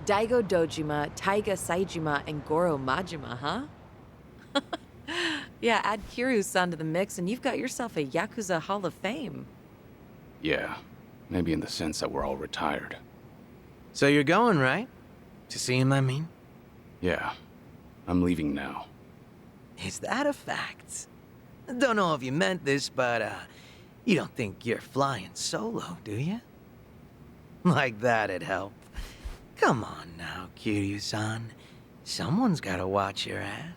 Daigo Dojima, Taiga Saijima, and Goro Majima, huh? Yeah, add Kiryu-san to the mix and you've got yourself a Yakuza Hall of Fame. Yeah, maybe in the sense that we're all retired. So you're going, right? To see him, I mean? Yeah, I'm leaving now. Is that a fact? Don't know if you meant this, but, you don't think you're flying solo, do you? Like that'd help. Come on now, Kiryu-san. Someone's gotta watch your ass.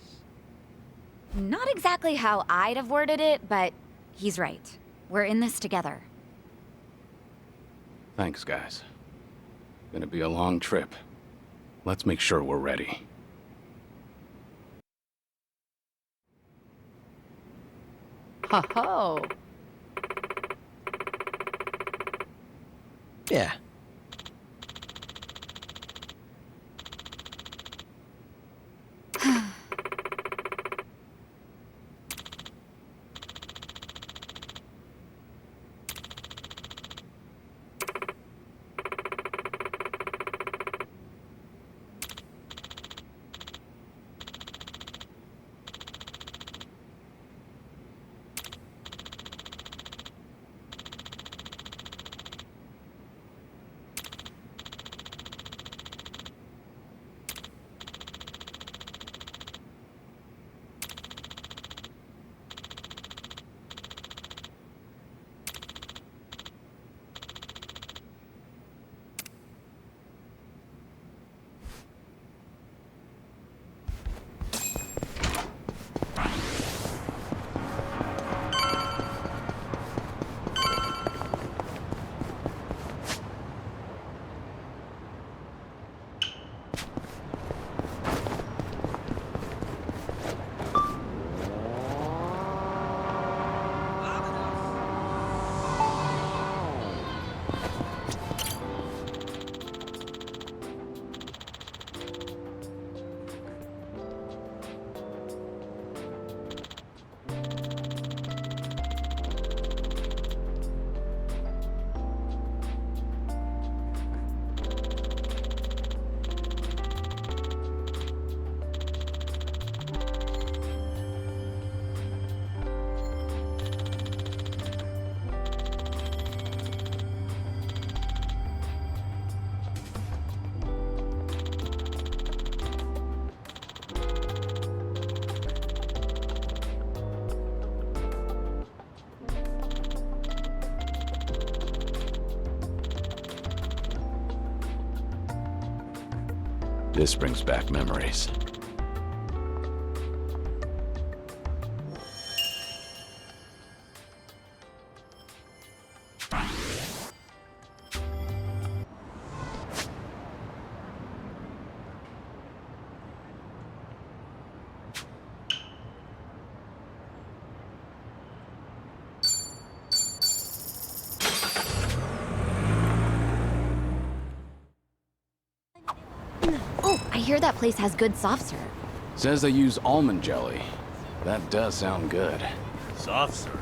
Not exactly how I'd have worded it, but he's right. We're in this together. Thanks, guys. Gonna be a long trip. Let's make sure we're ready. Ho-ho! Yeah. This brings back memories. Oh, I hear that place has good soft serve. Says they use almond jelly. That does sound good. Soft serve.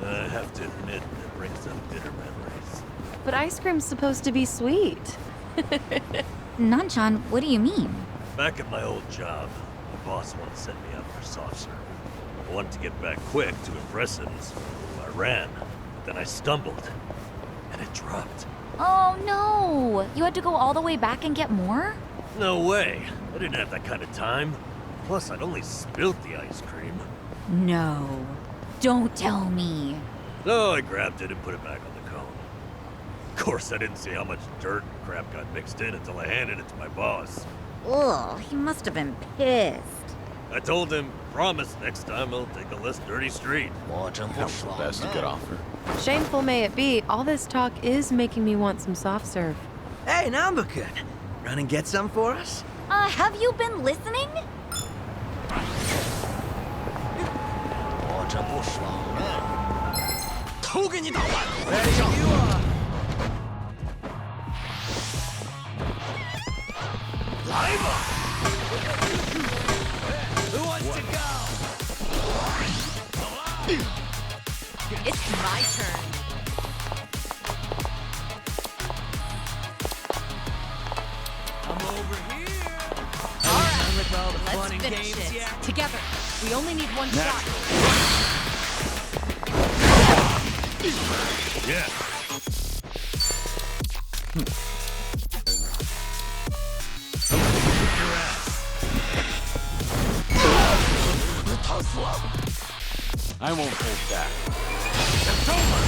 I have to admit, that brings up bitter memories. But ice cream's supposed to be sweet. Nanchan, what do you mean? Back at my old job, my boss wanted to set me up for soft serve. I wanted to get back quick to impress him, so I ran. But then I stumbled, and it dropped. Oh no! You had to go all the way back and get more? No way. I didn't have that kind of time. Plus, I'd only spilt the ice cream. No. Don't tell me. So I grabbed it and put it back on the cone. Of course, I didn't see how much dirt and crap got mixed in until I handed it to my boss. Ugh, he must have been pissed. I told him, promise next time I'll take a less dirty street. That was the best you could offer. Shameful may it be, all this talk is making me want some soft serve. Hey, Nambu-kun. Run and get some for us? Have you been listening? Ready you are. Who wants to go? It's my turn. the Let's fun and finish games it. yet? Together. We only need one shot. Yeah. Your ass. I won't hold back. It's over.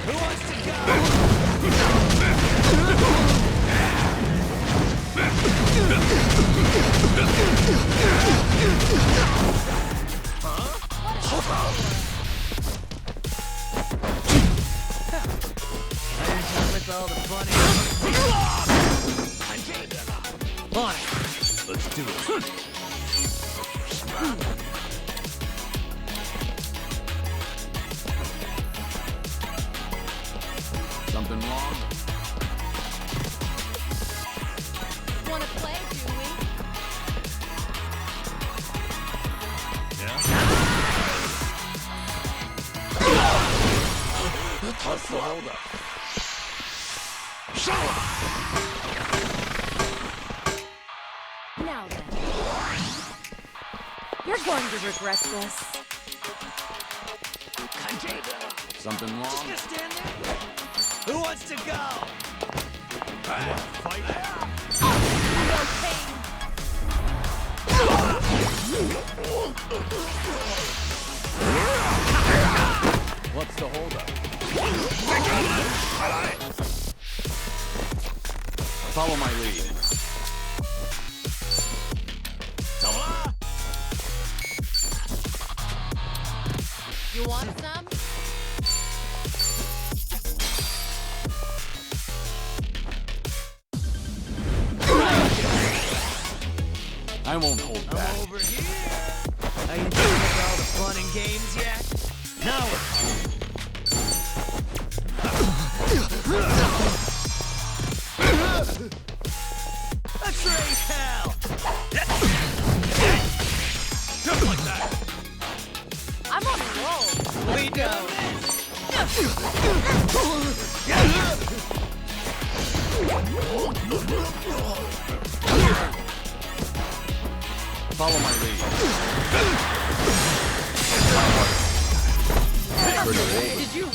Who wants to go? With all the fun on it. Let's do it. Something wrong? Wanna play, do we? Yeah? What's the holdup? Now then. You're going to regret this. Something wrong? Just stand there. Who wants to go? Fight? No pain. What's the holdup? Follow my lead. You want some? I won't hold back. I'm over here. Are you done with all the fun and games yet? Now Let's raise hell. just like that. I'm on a roll. We go. Follow my lead. Did you?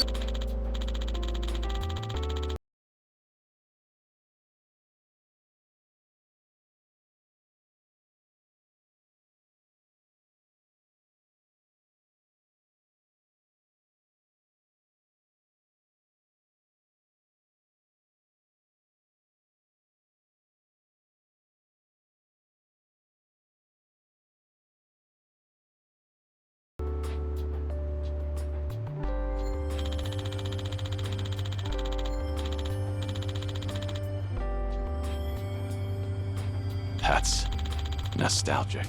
That's nostalgic.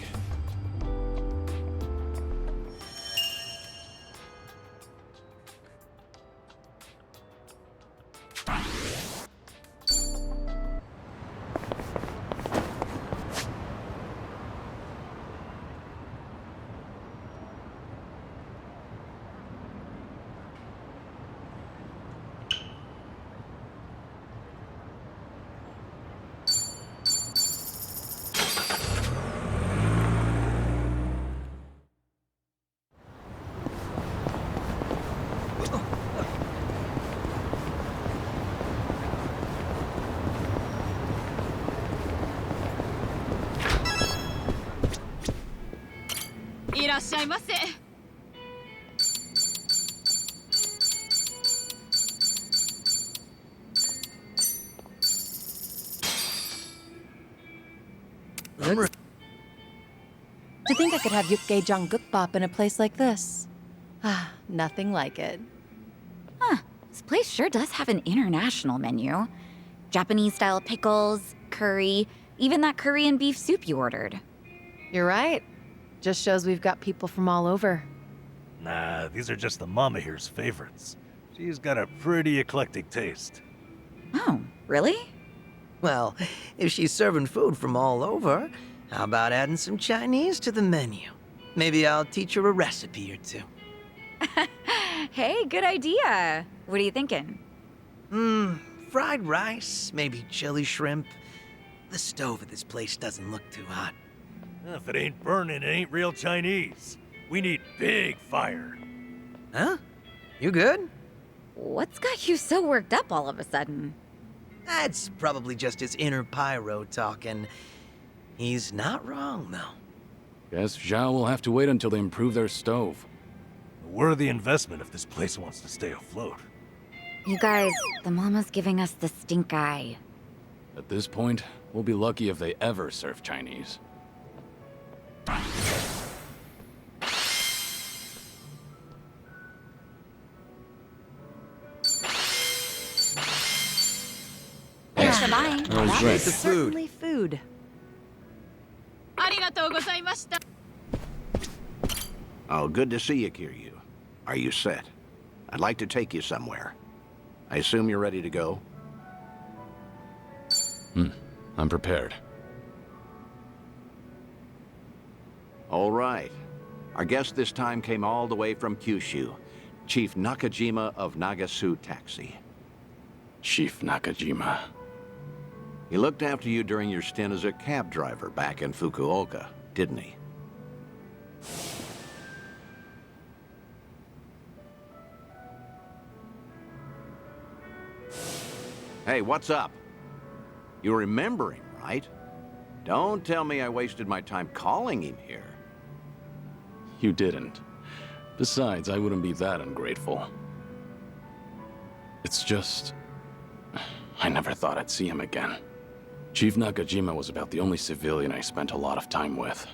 To think I could have Yukge Janggukbap in a place like this. Ah, nothing like it. Huh. This place sure does have an international menu. Japanese-style pickles, curry, even that Korean beef soup you ordered. You're right. Just shows we've got people from all over. Nah, these are just the mama here's favorites. She's got a pretty eclectic taste. Oh, really? Well, if she's serving food from all over, how about adding some Chinese to the menu? Maybe I'll teach her a recipe or two. Hey, good idea. What are you thinking? fried rice, maybe chili shrimp. The stove at this place doesn't look too hot. If it ain't burning, it ain't real Chinese. We need big fire. Huh? You good? What's got you so worked up all of a sudden? That's probably just his inner pyro talking. He's not wrong, though. Guess Zhao will have to wait until they improve their stove. A worthy investment if this place wants to stay afloat. You guys, the mama's giving us the stink eye. At this point, we'll be lucky if they ever serve Chinese. Thanks for buying. How's That that? is certainly food. Oh, good to see you, Kiryu. Are you set? I'd like to take you somewhere. I assume you're ready to go? I'm prepared. All right. Our guest this time came all the way from Kyushu. Chief Nakajima of Nagasu Taxi. Chief Nakajima. He looked after you during your stint as a cab driver back in Fukuoka, didn't he? Hey, what's up? You remember him, right? Don't tell me I wasted my time calling him here. You didn't. Besides, I wouldn't be that ungrateful. It's just... I never thought I'd see him again. Chief Nakajima was about the only civilian I spent a lot of time with.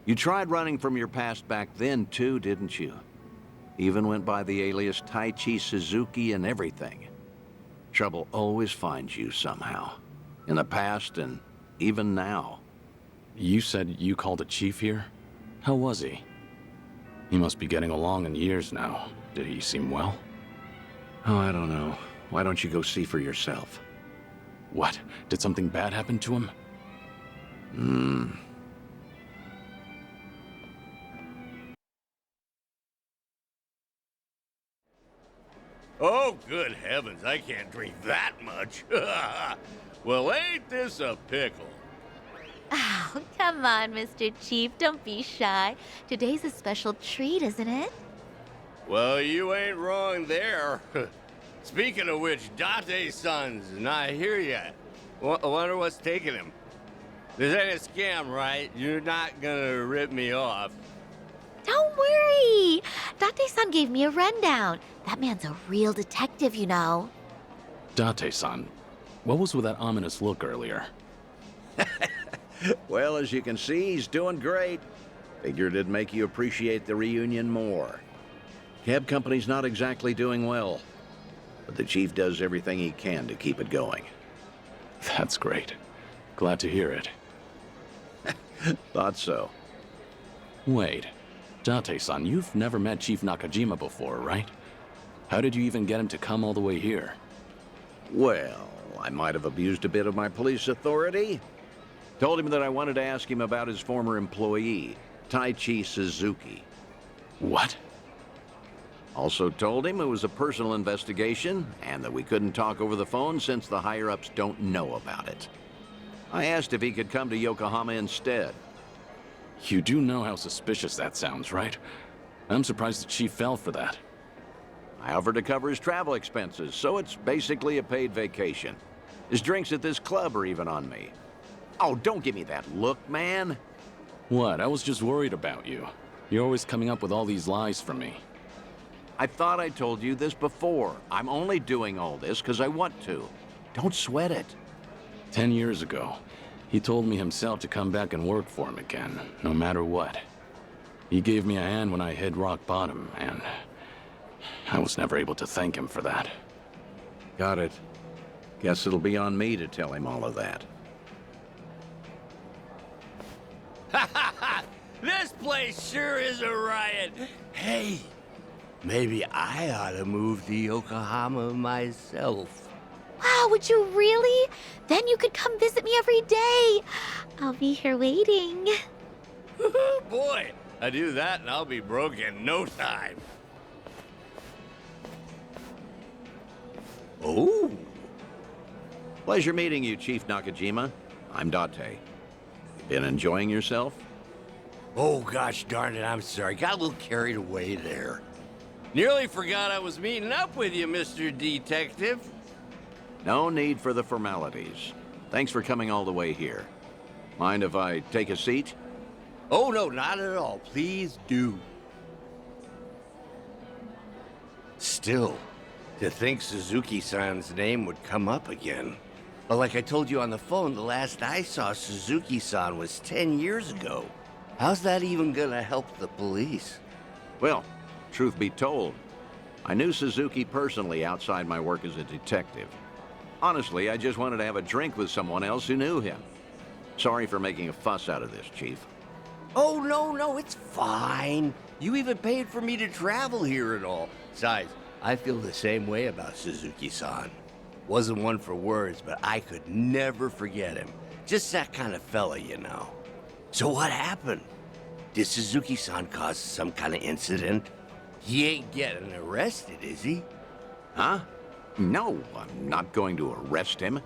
You tried running from your past back then, too, didn't you? Even went by the alias Taichi Suzuki and everything. Trouble always finds you somehow. In the past and even now. You said you called a chief here? How was he? He must be getting along in years now. Did he seem well? Oh, I don't know. Why don't you go see for yourself? What? Did something bad happen to him? Oh, good heavens, I can't drink that much. Well, ain't this a pickle? Oh, come on, Mr. Chief. Don't be shy. Today's a special treat, isn't it? Well, you ain't wrong there. Speaking of which, Date-san's not here yet. Wonder what's taking him. This ain't a scam, right? You're not gonna rip me off. Don't worry. Date-san gave me a rundown. That man's a real detective, you know. Date-san, what was with that ominous look earlier? Well, as you can see, he's doing great. Figured it'd make you appreciate the reunion more. Cab company's not exactly doing well, but the chief does everything he can to keep it going. That's great. Glad to hear it. Thought so. Wait, Date-san, you've never met Chief Nakajima before, right? How did you even get him to come all the way here? Well, I might have abused a bit of my police authority. Told him that I wanted to ask him about his former employee, Taichi Suzuki. What? Also told him it was a personal investigation and that we couldn't talk over the phone since the higher-ups don't know about it. I asked if he could come to Yokohama instead. You do know how suspicious that sounds, right? I'm surprised the chief fell for that. I offered to cover his travel expenses, so it's basically a paid vacation. His drinks at this club are even on me. Oh, don't give me that look, man. What? I was just worried about you. You're always coming up with all these lies for me. I thought I told you this before. I'm only doing all this because I want to. Don't sweat it. 10 years ago, he told me himself to come back and work for him again, no matter what. He gave me a hand when I hit rock bottom, and I was never able to thank him for that. Got it. Guess it'll be on me to tell him all of that. This place sure is a riot. Hey, maybe I ought to move to Yokohama myself. Wow, would you really? Then you could come visit me every day. I'll be here waiting. Boy, I do that and I'll be broke in no time. Oh, Pleasure meeting you, Chief Nakajima. I'm Date. Been enjoying yourself? oh gosh darn it, I'm sorry. Got a little carried away there. Nearly forgot I was meeting up with you, Mr. Detective. No need for the formalities. Thanks for coming all the way here. Mind if I take a seat? Oh, no, not at all. Please do. Still, to think Suzuki-san's name would come up again. But like I told you on the phone, the last I saw Suzuki-san was 10 years ago. How's that even gonna help the police? Well, truth be told, I knew Suzuki personally outside my work as a detective. Honestly, I just wanted to have a drink with someone else who knew him. Sorry for making a fuss out of this, Chief. Oh, no, it's fine. You even paid for me to travel here and all. Besides, I feel the same way about Suzuki-san. Wasn't one for words, but I could never forget him. Just that kind of fella, you know. So what happened? Did Suzuki-san cause some kind of incident? He ain't getting arrested, is he? Huh? No, I'm not going to arrest him.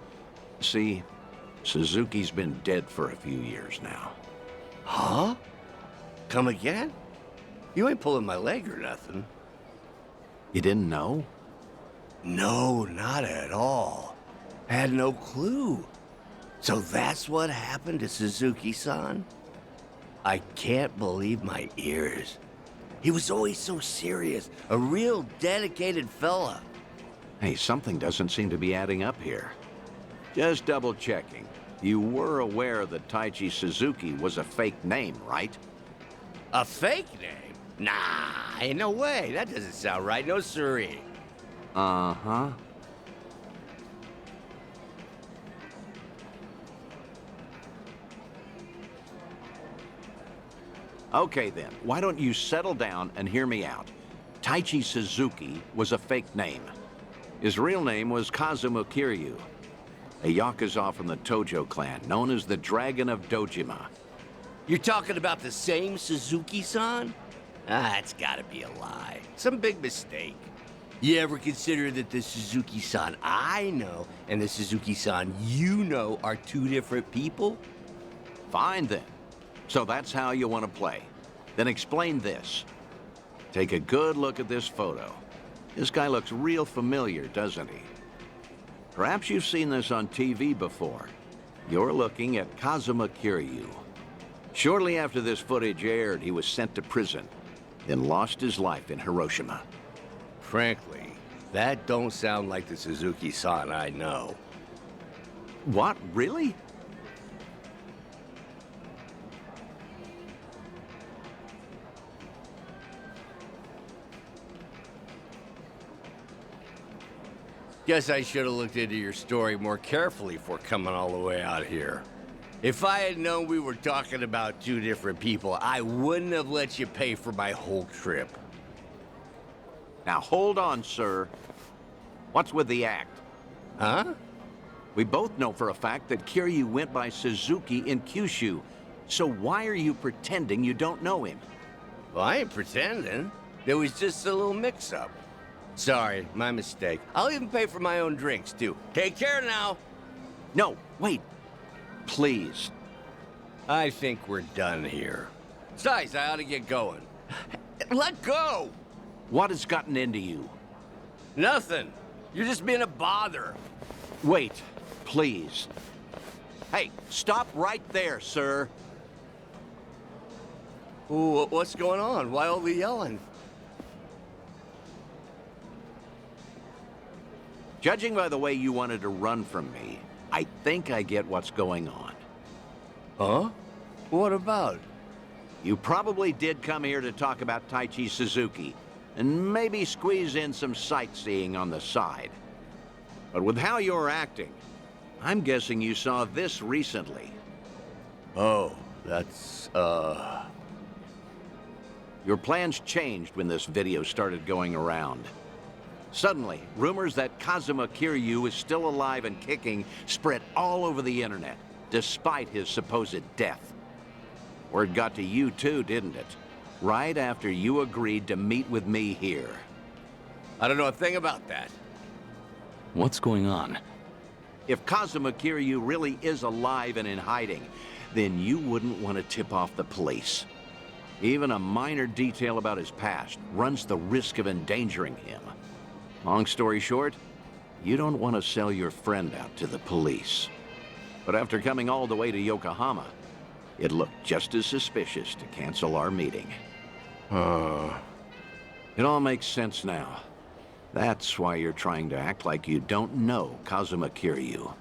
See, Suzuki's been dead for a few years now. Huh? Come again? You ain't pulling my leg or nothing. You didn't know? No, not at all. Had no clue. So that's what happened to Suzuki-san? I can't believe my ears. He was always so serious, a real dedicated fella. Hey, something doesn't seem to be adding up here. Just double checking. You were aware that Taichi Suzuki was a fake name, right? A fake name? Nah, ain't no way. That doesn't sound right. No siree. Uh-huh. Okay then, why don't you settle down and hear me out. Taichi Suzuki was a fake name. His real name was Kazuma Kiryu, a Yakuza from the Tojo clan, known as the Dragon of Dojima. You're talking about the same Suzuki-san? That's gotta be a lie. Some big mistake. You ever consider that the Suzuki-san I know and the Suzuki-san you know are two different people? Fine then. So that's how you want to play. Then explain this. Take a good look at this photo. This guy looks real familiar, doesn't he? Perhaps you've seen this on TV before. You're looking at Kazuma Kiryu. Shortly after this footage aired, he was sent to prison, then lost his life in Hiroshima. Frankly, that don't sound like the Suzuki-san I know. What, really? Guess I should have looked into your story more carefully before coming all the way out here. If I had known we were talking about two different people, I wouldn't have let you pay for my whole trip. Now hold on, sir. What's with the act? Huh? We both know for a fact that Kiryu went by Suzuki in Kyushu. So why are you pretending you don't know him? Well, I ain't pretending. There was just a little mix-up. Sorry, my mistake. I'll even pay for my own drinks, too. Take care now. No, wait. Please. I think we're done here. Besides, I ought to get going. Let go! What has gotten into you? Nothing. You're just being a bother. Wait, please. Hey, stop right there, sir. Ooh, what's going on? Why all the yelling? Judging by the way you wanted to run from me, I think I get what's going on. Huh? What about? You probably did come here to talk about Taichi Suzuki, and maybe squeeze in some sightseeing on the side. But with how you're acting, I'm guessing you saw this recently. Oh, that's, Your plans changed when this video started going around. Suddenly, rumors that Kazuma Kiryu is still alive and kicking spread all over the internet, despite his supposed death. Word got to you too, didn't it? Right after you agreed to meet with me here. I don't know a thing about that. What's going on? If Kazuma Kiryu really is alive and in hiding, then you wouldn't want to tip off the police. Even a minor detail about his past runs the risk of endangering him. Long story short, you don't want to sell your friend out to the police. But after coming all the way to Yokohama, it looked just as suspicious to cancel our meeting. It all makes sense now. That's why you're trying to act like you don't know Kazuma Kiryu.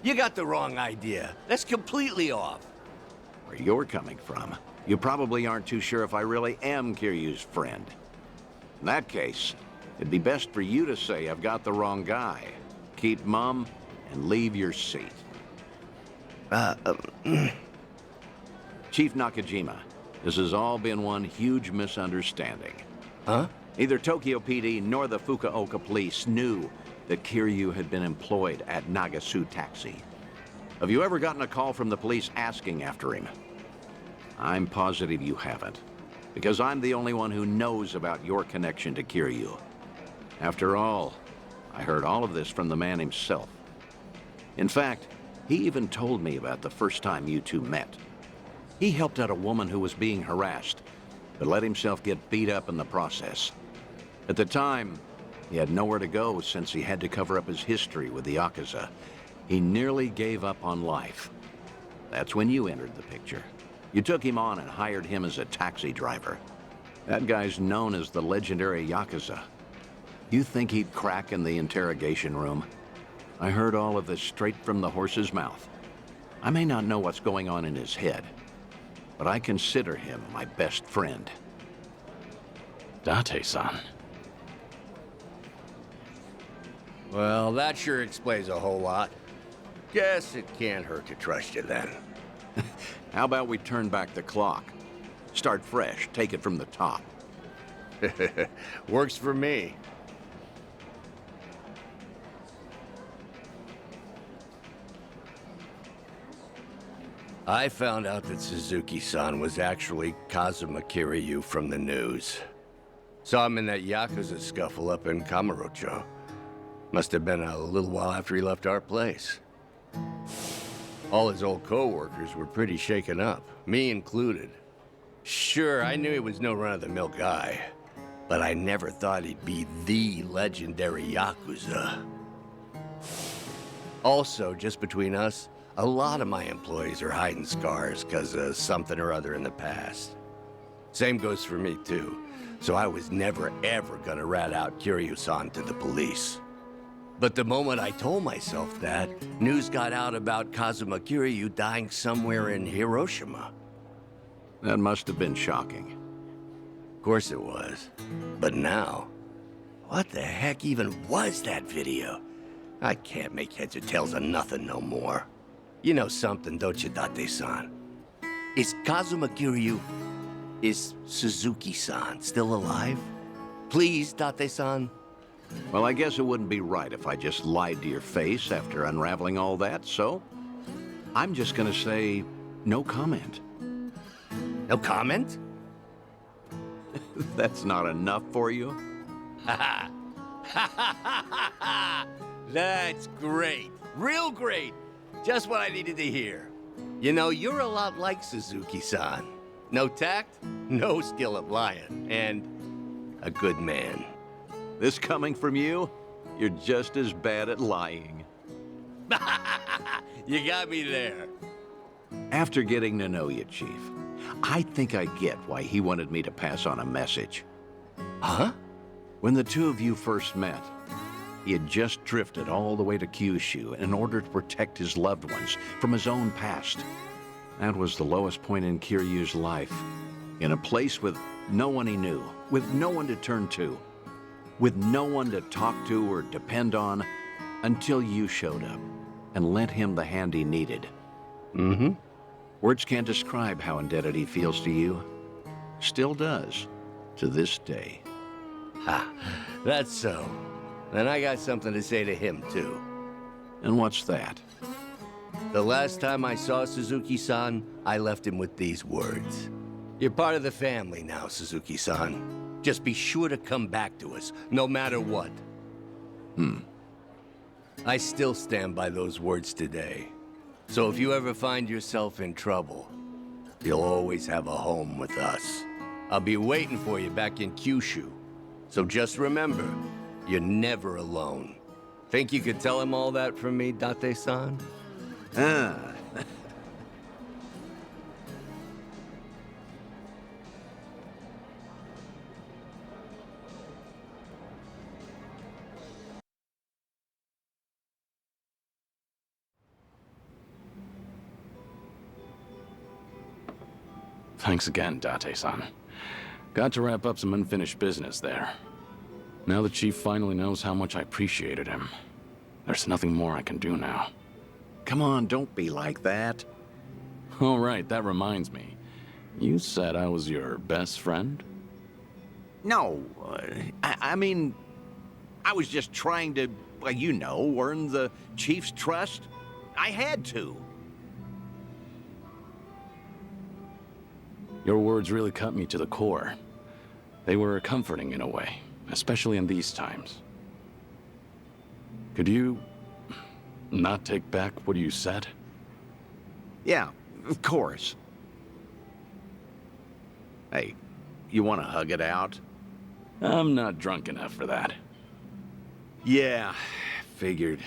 You got the wrong idea. That's completely off. Where you're coming from, you probably aren't too sure if I really am Kiryu's friend. In that case, it'd be best for you to say I've got the wrong guy. Keep mum and leave your seat. Chief Nakajima, this has all been one huge misunderstanding. Huh? Neither Tokyo PD nor the Fukuoka police knew that Kiryu had been employed at Nagasu Taxi. Have you ever gotten a call from the police asking after him? I'm positive you haven't, because I'm the only one who knows about your connection to Kiryu. After all, I heard all of this from the man himself. In fact, he even told me about the first time you two met. He helped out a woman who was being harassed, but let himself get beat up in the process. At the time, he had nowhere to go since he had to cover up his history with the Yakuza. He nearly gave up on life. That's when you entered the picture. You took him on and hired him as a taxi driver. That guy's known as the legendary Yakuza. You think he'd crack in the interrogation room? I heard all of this straight from the horse's mouth. I may not know what's going on in his head, but I consider him my best friend. Date-san. Well, that sure explains a whole lot. Guess it can't hurt to trust you then. How about we turn back the clock? Start fresh, take it from the top. Works for me. I found out that Suzuki-san was actually Kazuma Kiryu from the news. Saw him in that Yakuza scuffle up in Kamurocho. Must have been a little while after he left our place. All his old co-workers were pretty shaken up, me included. Sure, I knew he was no run-of-the-mill guy, but I never thought he'd be the legendary Yakuza. Also, just between us, a lot of my employees are hiding scars because of something or other in the past. Same goes for me, too. So I was never, ever gonna rat out Kiryu-san to the police. But the moment I told myself that, news got out about Kazuma Kiryu dying somewhere in Hiroshima. That must have been shocking. Of course it was. But now, what the heck even was that video? I can't make heads or tails of nothing no more. You know something, don't you, Date-san? Is Kazuma Kiryu... is Suzuki-san still alive? Please, Date-san? Well, I guess it wouldn't be right if I just lied to your face after unraveling all that, so... I'm just gonna say, no comment. No comment? That's not enough for you? That's great. Real great. Just what I needed to hear. You know, you're a lot like Suzuki-san. No tact, no skill at lying, and a good man. This coming from you? You're just as bad at lying. You got me there. After getting to know you, Chief, I think I get why he wanted me to pass on a message. Huh? When the two of you first met, he had just drifted all the way to Kyushu in order to protect his loved ones from his own past. That was the lowest point in Kiryu's life. In a place with no one he knew, with no one to turn to, with no one to talk to or depend on, until you showed up and lent him the hand he needed. Mm-hmm. Words can't describe how indebted he feels to you. Still does, to this day. Ha, that's so. Then I got something to say to him, too. And what's that? The last time I saw Suzuki-san, I left him with these words. You're part of the family now, Suzuki-san. Just be sure to come back to us, no matter what. I still stand by those words today. So if you ever find yourself in trouble, you'll always have a home with us. I'll be waiting for you back in Kyushu. So just remember, you're never alone. Think you could tell him all that from me, Date-san? Ah. Thanks again, Date-san. Got to wrap up some unfinished business there. Now the Chief finally knows how much I appreciated him. There's nothing more I can do now. Come on, don't be like that. All right, that reminds me. You said I was your best friend? No, I mean, I was just trying to, well, you know, earn the Chief's trust. I had to. Your words really cut me to the core. They were comforting in a way, especially in these times. Could you not take back what you said? Yeah, of course. Hey, you want to hug it out? I'm not drunk enough for that. Yeah, figured.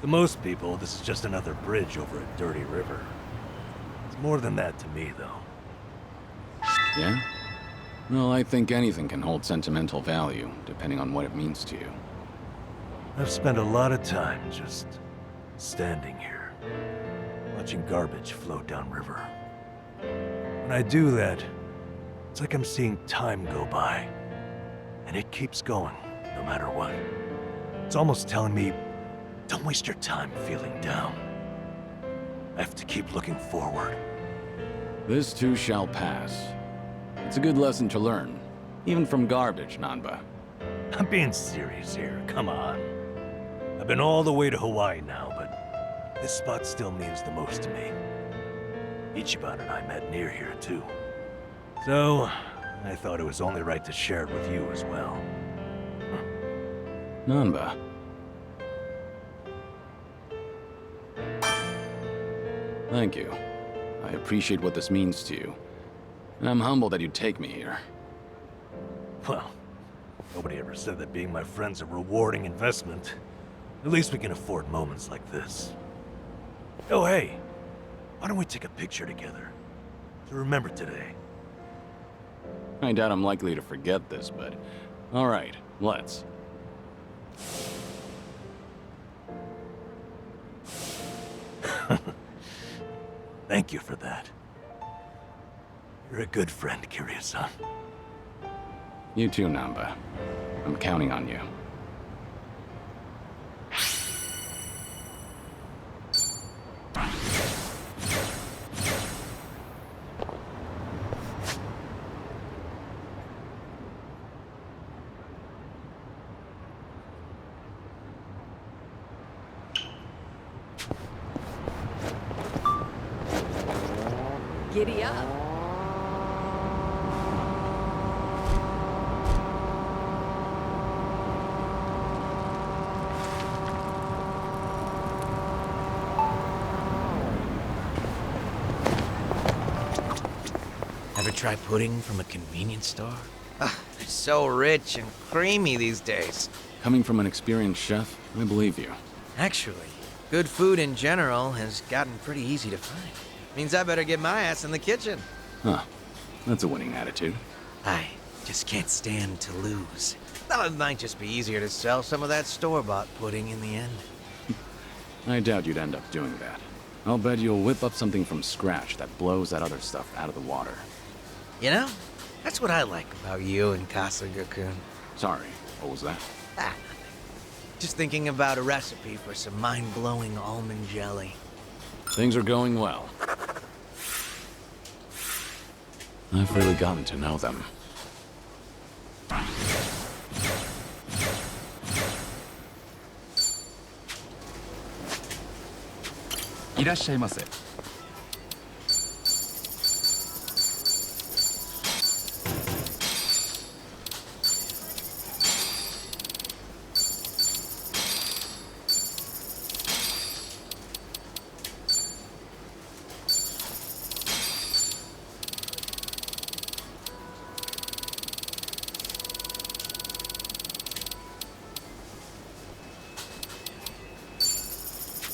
To most people, this is just another bridge over a dirty river. It's more than that to me, though. Yeah? Well, I think anything can hold sentimental value, depending on what it means to you. I've spent a lot of time just standing here, watching garbage float downriver. When I do that, it's like I'm seeing time go by, and it keeps going, no matter what. It's almost telling me, don't waste your time feeling down. I have to keep looking forward. This too shall pass. It's a good lesson to learn, even from garbage, Nanba. I'm being serious here, come on. I've been all the way to Hawaii now, but this spot still means the most to me. Ichiban and I met near here, too. So, I thought it was only right to share it with you as well. Nanba. Thank you. I appreciate what this means to you. And I'm humbled that you'd take me here. Well, nobody ever said that being my friend's a rewarding investment. At least we can afford moments like this. Oh, hey, why don't we take a picture together? To remember today. I doubt I'm likely to forget this, but... Alright, let's. Thank you for that. You're a good friend, Kiryu-san. You too, Nanba. I'm counting on you. Giddy up. Ever try pudding from a convenience store? They're so rich and creamy these days. Coming from an experienced chef, I believe you. Actually, Good food in general has gotten pretty easy to find. Means I better get my ass in the kitchen. Huh. That's a winning attitude. I just can't stand to lose. Thought it might just be easier to sell some of that store-bought pudding in the end. I doubt you'd end up doing that. I'll bet you'll whip up something from scratch that blows that other stuff out of the water. You know, that's what I like about you and Kasuga-kun. Sorry, what was that? Ah, nothing. Just thinking about a recipe for some mind-blowing almond jelly. Things are going well. I've really gotten to know them. いらっしゃいませ。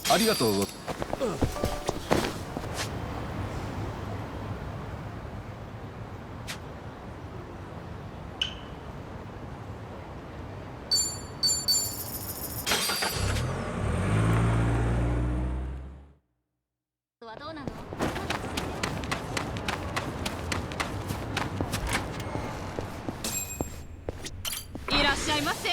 ありがとうございます。いらっしゃいませ。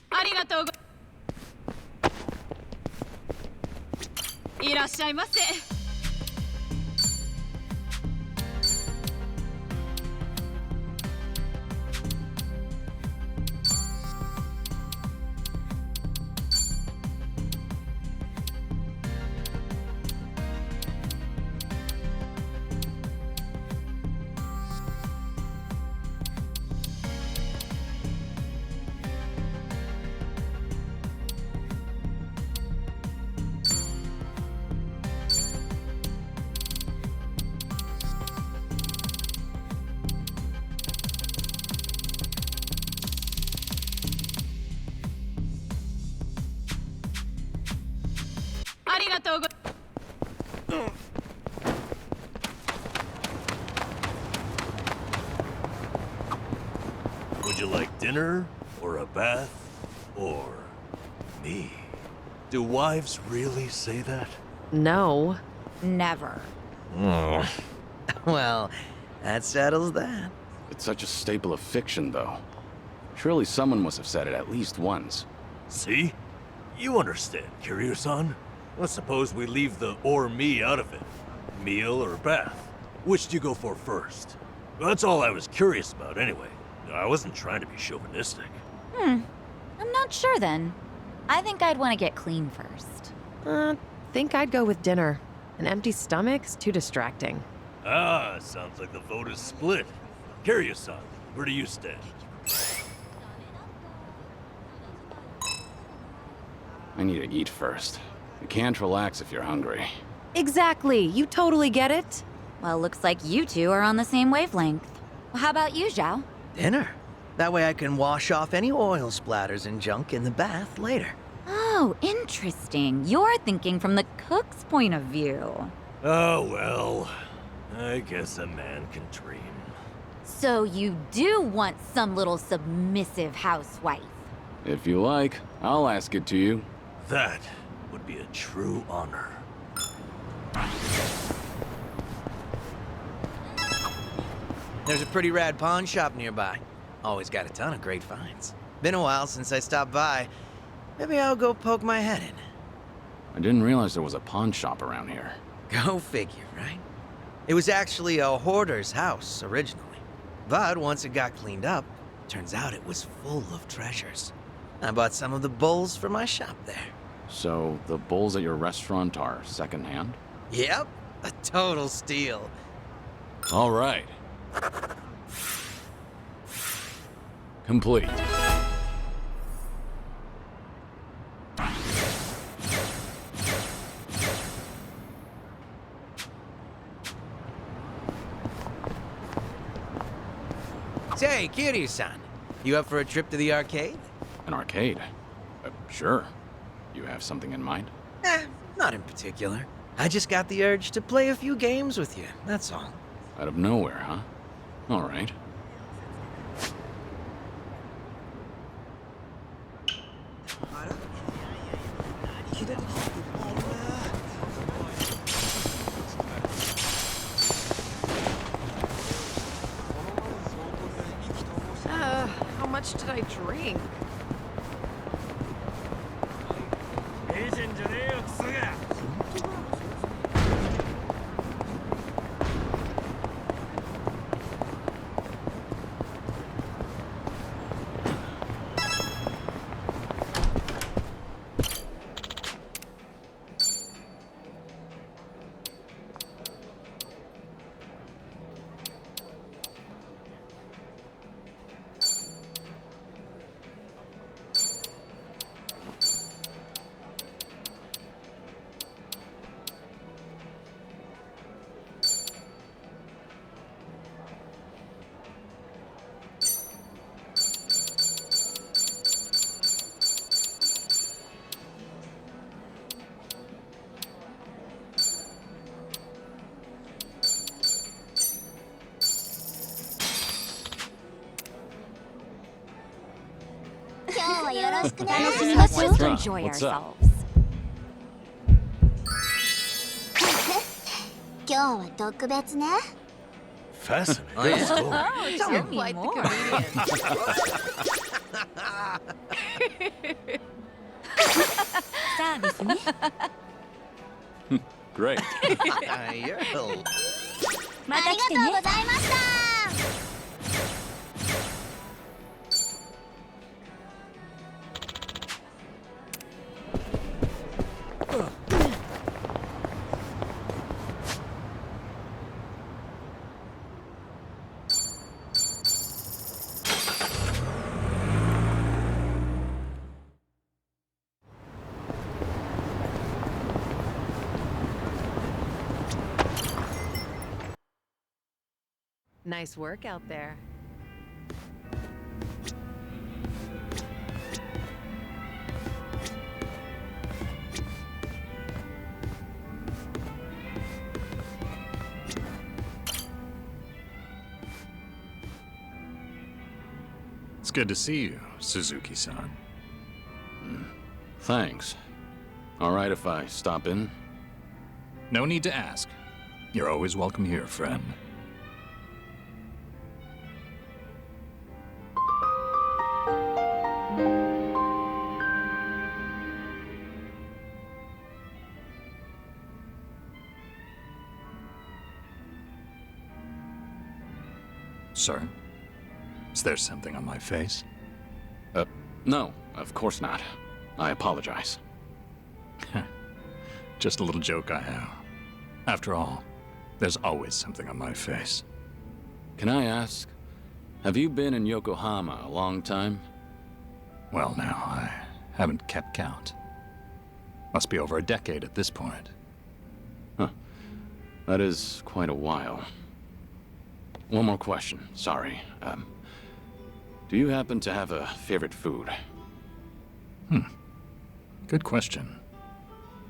ありがとうご。いらっしゃいませ。ありがとうご。Would you like dinner, or a bath, or me? Do wives really say that? No. Never. Well, that settles that. It's such a staple of fiction, though. Surely someone must have said it at least once. See? You understand, Kiryu-san. Let's suppose we leave the or me out of it. Meal or bath? Which do you go for first? That's all I was curious about anyway. I wasn't trying to be chauvinistic. I'm not sure then. I think I'd want to get clean first. Think I'd go with dinner. An empty stomach's too distracting. Ah, sounds like the vote is split. Kiryu-san, where do you stand? I need to eat first. You can't relax if you're hungry. Exactly. You totally get it. Well, looks like you two are on the same wavelength. Well, how about you, Zhao? Dinner. That way I can wash off any oil splatters and junk in the bath later. Oh, interesting. You're thinking from the cook's point of view. Oh, well. I guess a man can dream. So you do want some little submissive housewife. If you like, I'll ask it to you. That would be a true honor. There's a pretty rad pawn shop nearby. Always got a ton of great finds. Been a while since I stopped by. Maybe I'll go poke my head in. I didn't realize there was a pawn shop around here. Go figure, right? It was actually a hoarder's house originally. But once it got cleaned up, turns out it was full of treasures. I bought some of the bowls for my shop there. So, the bowls at your restaurant are secondhand? Yep, a total steal. All right. Complete. Say, Kiryu-san, you up for a trip to the arcade? An arcade? Sure. You have something in mind? Not in particular. I just got the urge to play a few games with you, that's all. Out of nowhere, huh? All right. How much did I drink? Let's just enjoy What's up? ourselves. 今日は特別ね。 Fascinating Oh, yeah? story. Tell You're me quite the more. comedian. Great. You're a まありた来てね。がとうございました。 Nice work out there. It's good to see you, Suzuki-san. Thanks. All right if I stop in? No need to ask. You're always welcome here, friend. Sir? Is there something on my face? No, of course not. I apologize. Just a little joke I have. After all, there's always something on my face. Can I ask, have you been in Yokohama a long time? Well, now, I haven't kept count. Must be over a decade at this point. Huh. That is quite a while. One more question, sorry. Do you happen to have a favorite food? Good question.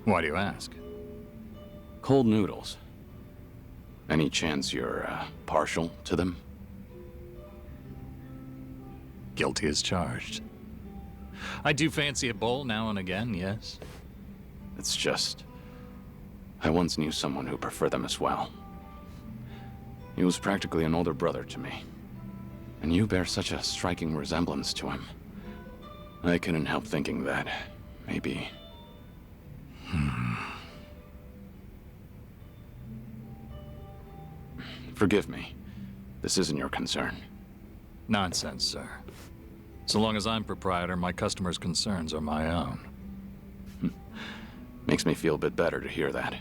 Why do you ask? Cold noodles. Any chance you're, partial to them? Guilty as charged. I do fancy a bowl now and again, yes. It's just... I once knew someone who preferred them as well. He was practically an older brother to me. And you bear such a striking resemblance to him. I couldn't help thinking that, maybe... Forgive me. This isn't your concern. Nonsense, sir. So long as I'm proprietor, my customers' concerns are my own. Makes me feel a bit better to hear that.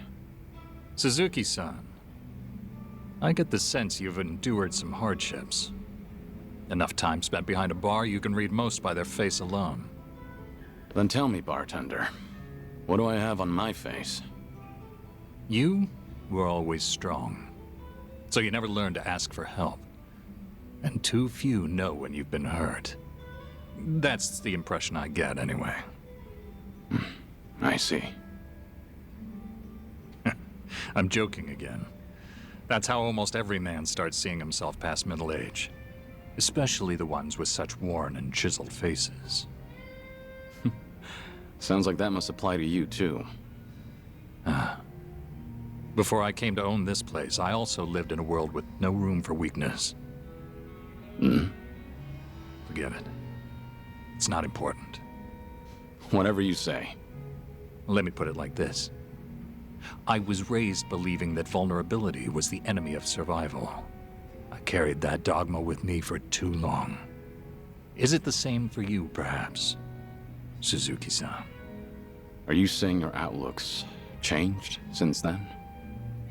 Suzuki-san, I get the sense you've endured some hardships. Enough time spent behind a bar, you can read most by their face alone. Then tell me, bartender, what do I have on my face? You were always strong, so you never learned to ask for help. And too few know when you've been hurt. That's the impression I get, anyway. I see. I'm joking again. That's how almost every man starts seeing himself past middle age. Especially the ones with such worn and chiseled faces. Sounds like that must apply to you, too. Before I came to own this place, I also lived in a world with no room for weakness. Forget it. It's not important. Whatever you say. Let me put it like this. I was raised believing that vulnerability was the enemy of survival. I carried that dogma with me for too long. Is it the same for you, perhaps, Suzuki-san? Are you saying your outlook's changed since then?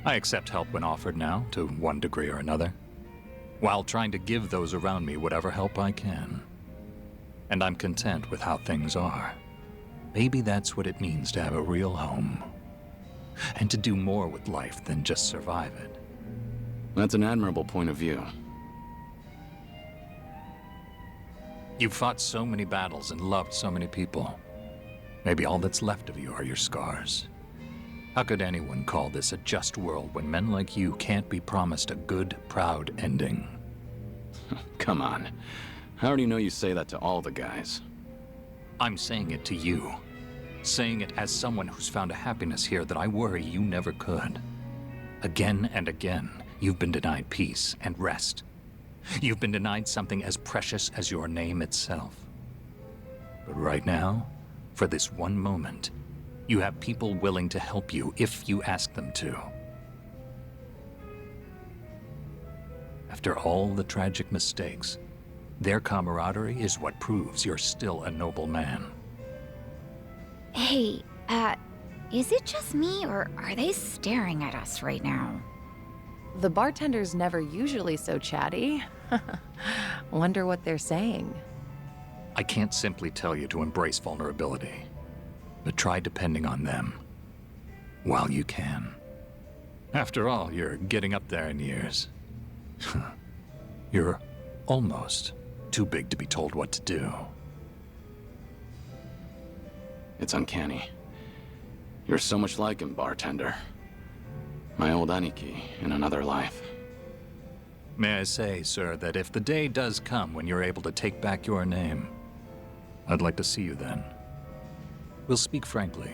I accept help when offered now, to one degree or another, while trying to give those around me whatever help I can. And I'm content with how things are. Maybe that's what it means to have a real home. And to do more with life than just survive it. That's an admirable point of view. You've fought so many battles and loved so many people. Maybe all that's left of you are your scars. How could anyone call this a just world when men like you can't be promised a good, proud ending? Come on. How do you know you say that to all the guys? I'm saying it to you. Saying it as someone who's found a happiness here that I worry you never could. Again and again, you've been denied peace and rest. You've been denied something as precious as your name itself. But right now, for this one moment, you have people willing to help you if you ask them to. After all the tragic mistakes, their camaraderie is what proves you're still a noble man. Hey, is it just me, or are they staring at us right now? The bartender's never usually so chatty. Wonder what they're saying. I can't simply tell you to embrace vulnerability, but try depending on them while you can. After all, you're getting up there in years. You're almost too big to be told what to do. It's uncanny. You're so much like him, bartender. My old Aniki in another life. May I say, sir, that if the day does come when you're able to take back your name, I'd like to see you then. We'll speak frankly.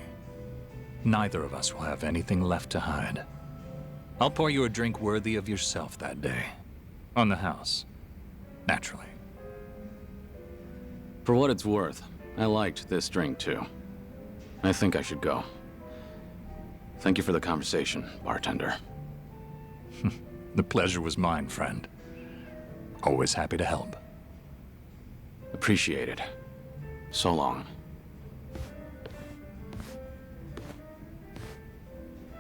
Neither of us will have anything left to hide. I'll pour you a drink worthy of yourself that day. On the house. Naturally. For what it's worth, I liked this drink too. I think I should go. Thank you for the conversation, bartender. The pleasure was mine, friend. Always happy to help. Appreciate it. So long.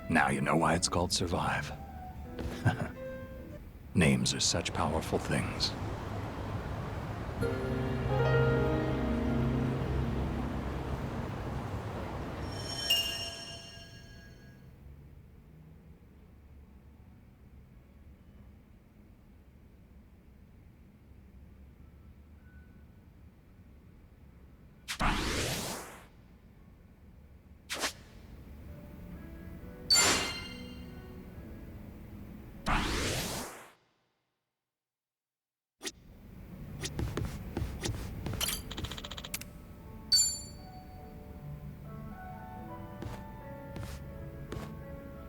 Now you know why it's called Survive. Names are such powerful things.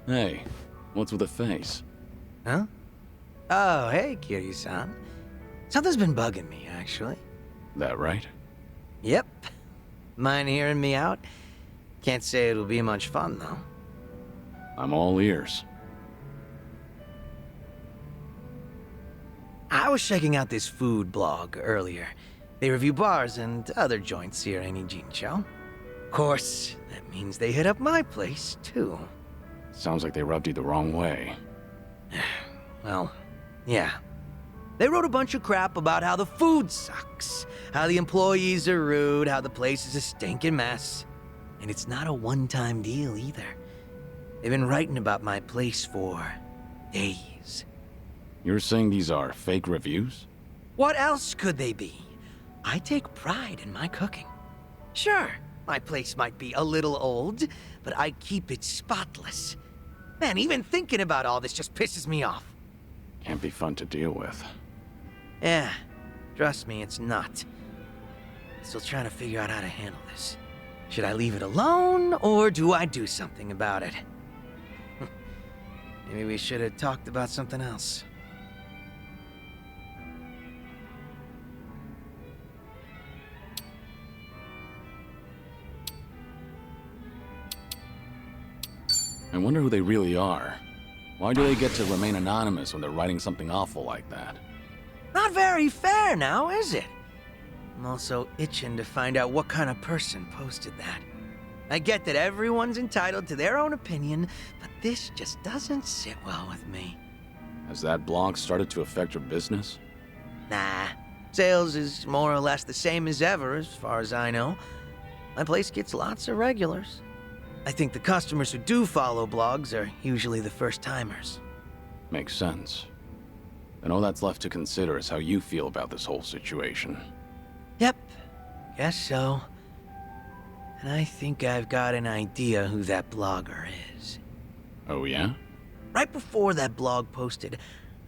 Hey, what's with the face? Huh? Oh, hey, Kiryu-san. Something's been bugging me, actually. That right? Yep. Mind hearing me out? Can't say it'll be much fun, though. I'm all ears. I was checking out this food blog earlier. They review bars and other joints here in Ijincho. Of course, that means they hit up my place, too. Sounds like they rubbed you the wrong way. Well, yeah. They wrote a bunch of crap about how the food sucks, how the employees are rude, how the place is a stinking mess. And it's not a one-time deal either. They've been writing about my place for days. You're saying these are fake reviews? What else could they be? I take pride in my cooking. Sure, my place might be a little old, but I keep it spotless. Man, even thinking about all this just pisses me off. Can't be fun to deal with. Yeah, trust me, it's not. Still trying to figure out how to handle this. Should I leave it alone, or do I do something about it? Maybe we should have talked about something else. I wonder who they really are. Why do they get to remain anonymous when they're writing something awful like that? Not very fair now, is it? I'm also itching to find out what kind of person posted that. I get that everyone's entitled to their own opinion, but this just doesn't sit well with me. Has that blog started to affect your business? Nah, sales is more or less the same as ever, as far as I know. My place gets lots of regulars. I think the customers who do follow blogs are usually the first-timers. Makes sense. Then all that's left to consider is how you feel about this whole situation. Yep, guess so. And I think I've got an idea who that blogger is. Oh yeah? Right before that blog posted,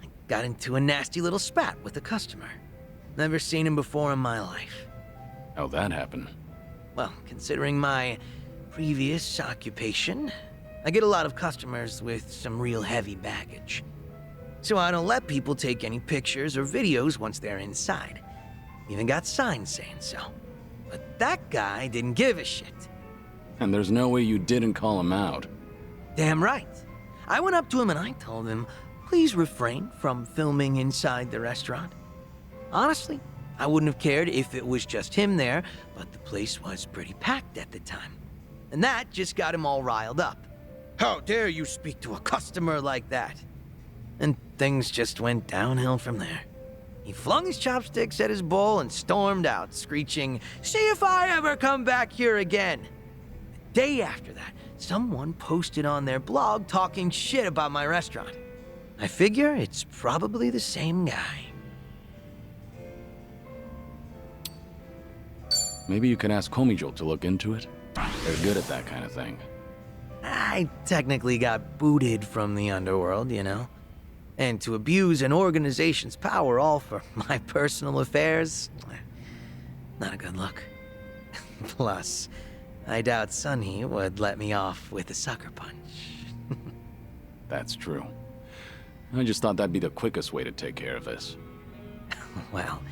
I got into a nasty little spat with a customer. Never seen him before in my life. How'd that happen? Well, considering my previous occupation, I get a lot of customers with some real heavy baggage. So I don't let people take any pictures or videos once they're inside. Even got signs saying so. But that guy didn't give a shit. And there's no way you didn't call him out. Damn right. I went up to him and I told him, please refrain from filming inside the restaurant. Honestly, I wouldn't have cared if it was just him there, but the place was pretty packed at the time. And that just got him all riled up. How dare you speak to a customer like that? And things just went downhill from there. He flung his chopsticks at his bowl and stormed out, screeching, "See if I ever come back here again!" The day after that, someone posted on their blog talking shit about my restaurant. I figure it's probably the same guy. Maybe you can ask Komijo to look into it. They're good at that kind of thing. I technically got booted from the underworld, you know? And to abuse an organization's power all for my personal affairs, not a good look. Plus, I doubt Sunny would let me off with a sucker punch. That's true. I just thought that'd be the quickest way to take care of this. Well,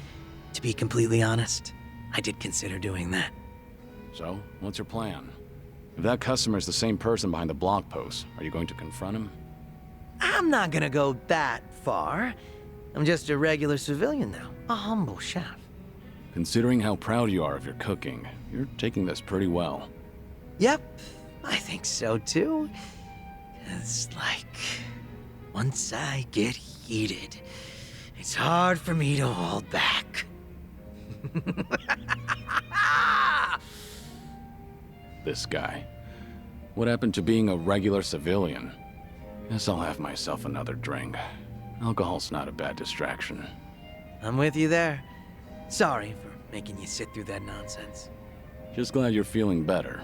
to be completely honest, I did consider doing that. So, what's your plan? If that customer's the same person behind the blog post, are you going to confront him? I'm not gonna go that far. I'm just a regular civilian now, a humble chef. Considering how proud you are of your cooking, you're taking this pretty well. Yep, I think so too. It's like, once I get heated, it's hard for me to hold back. This guy. What happened to being a regular civilian? Guess I'll have myself another drink. Alcohol's not a bad distraction. I'm with you there. Sorry for making you sit through that nonsense. Just glad you're feeling better.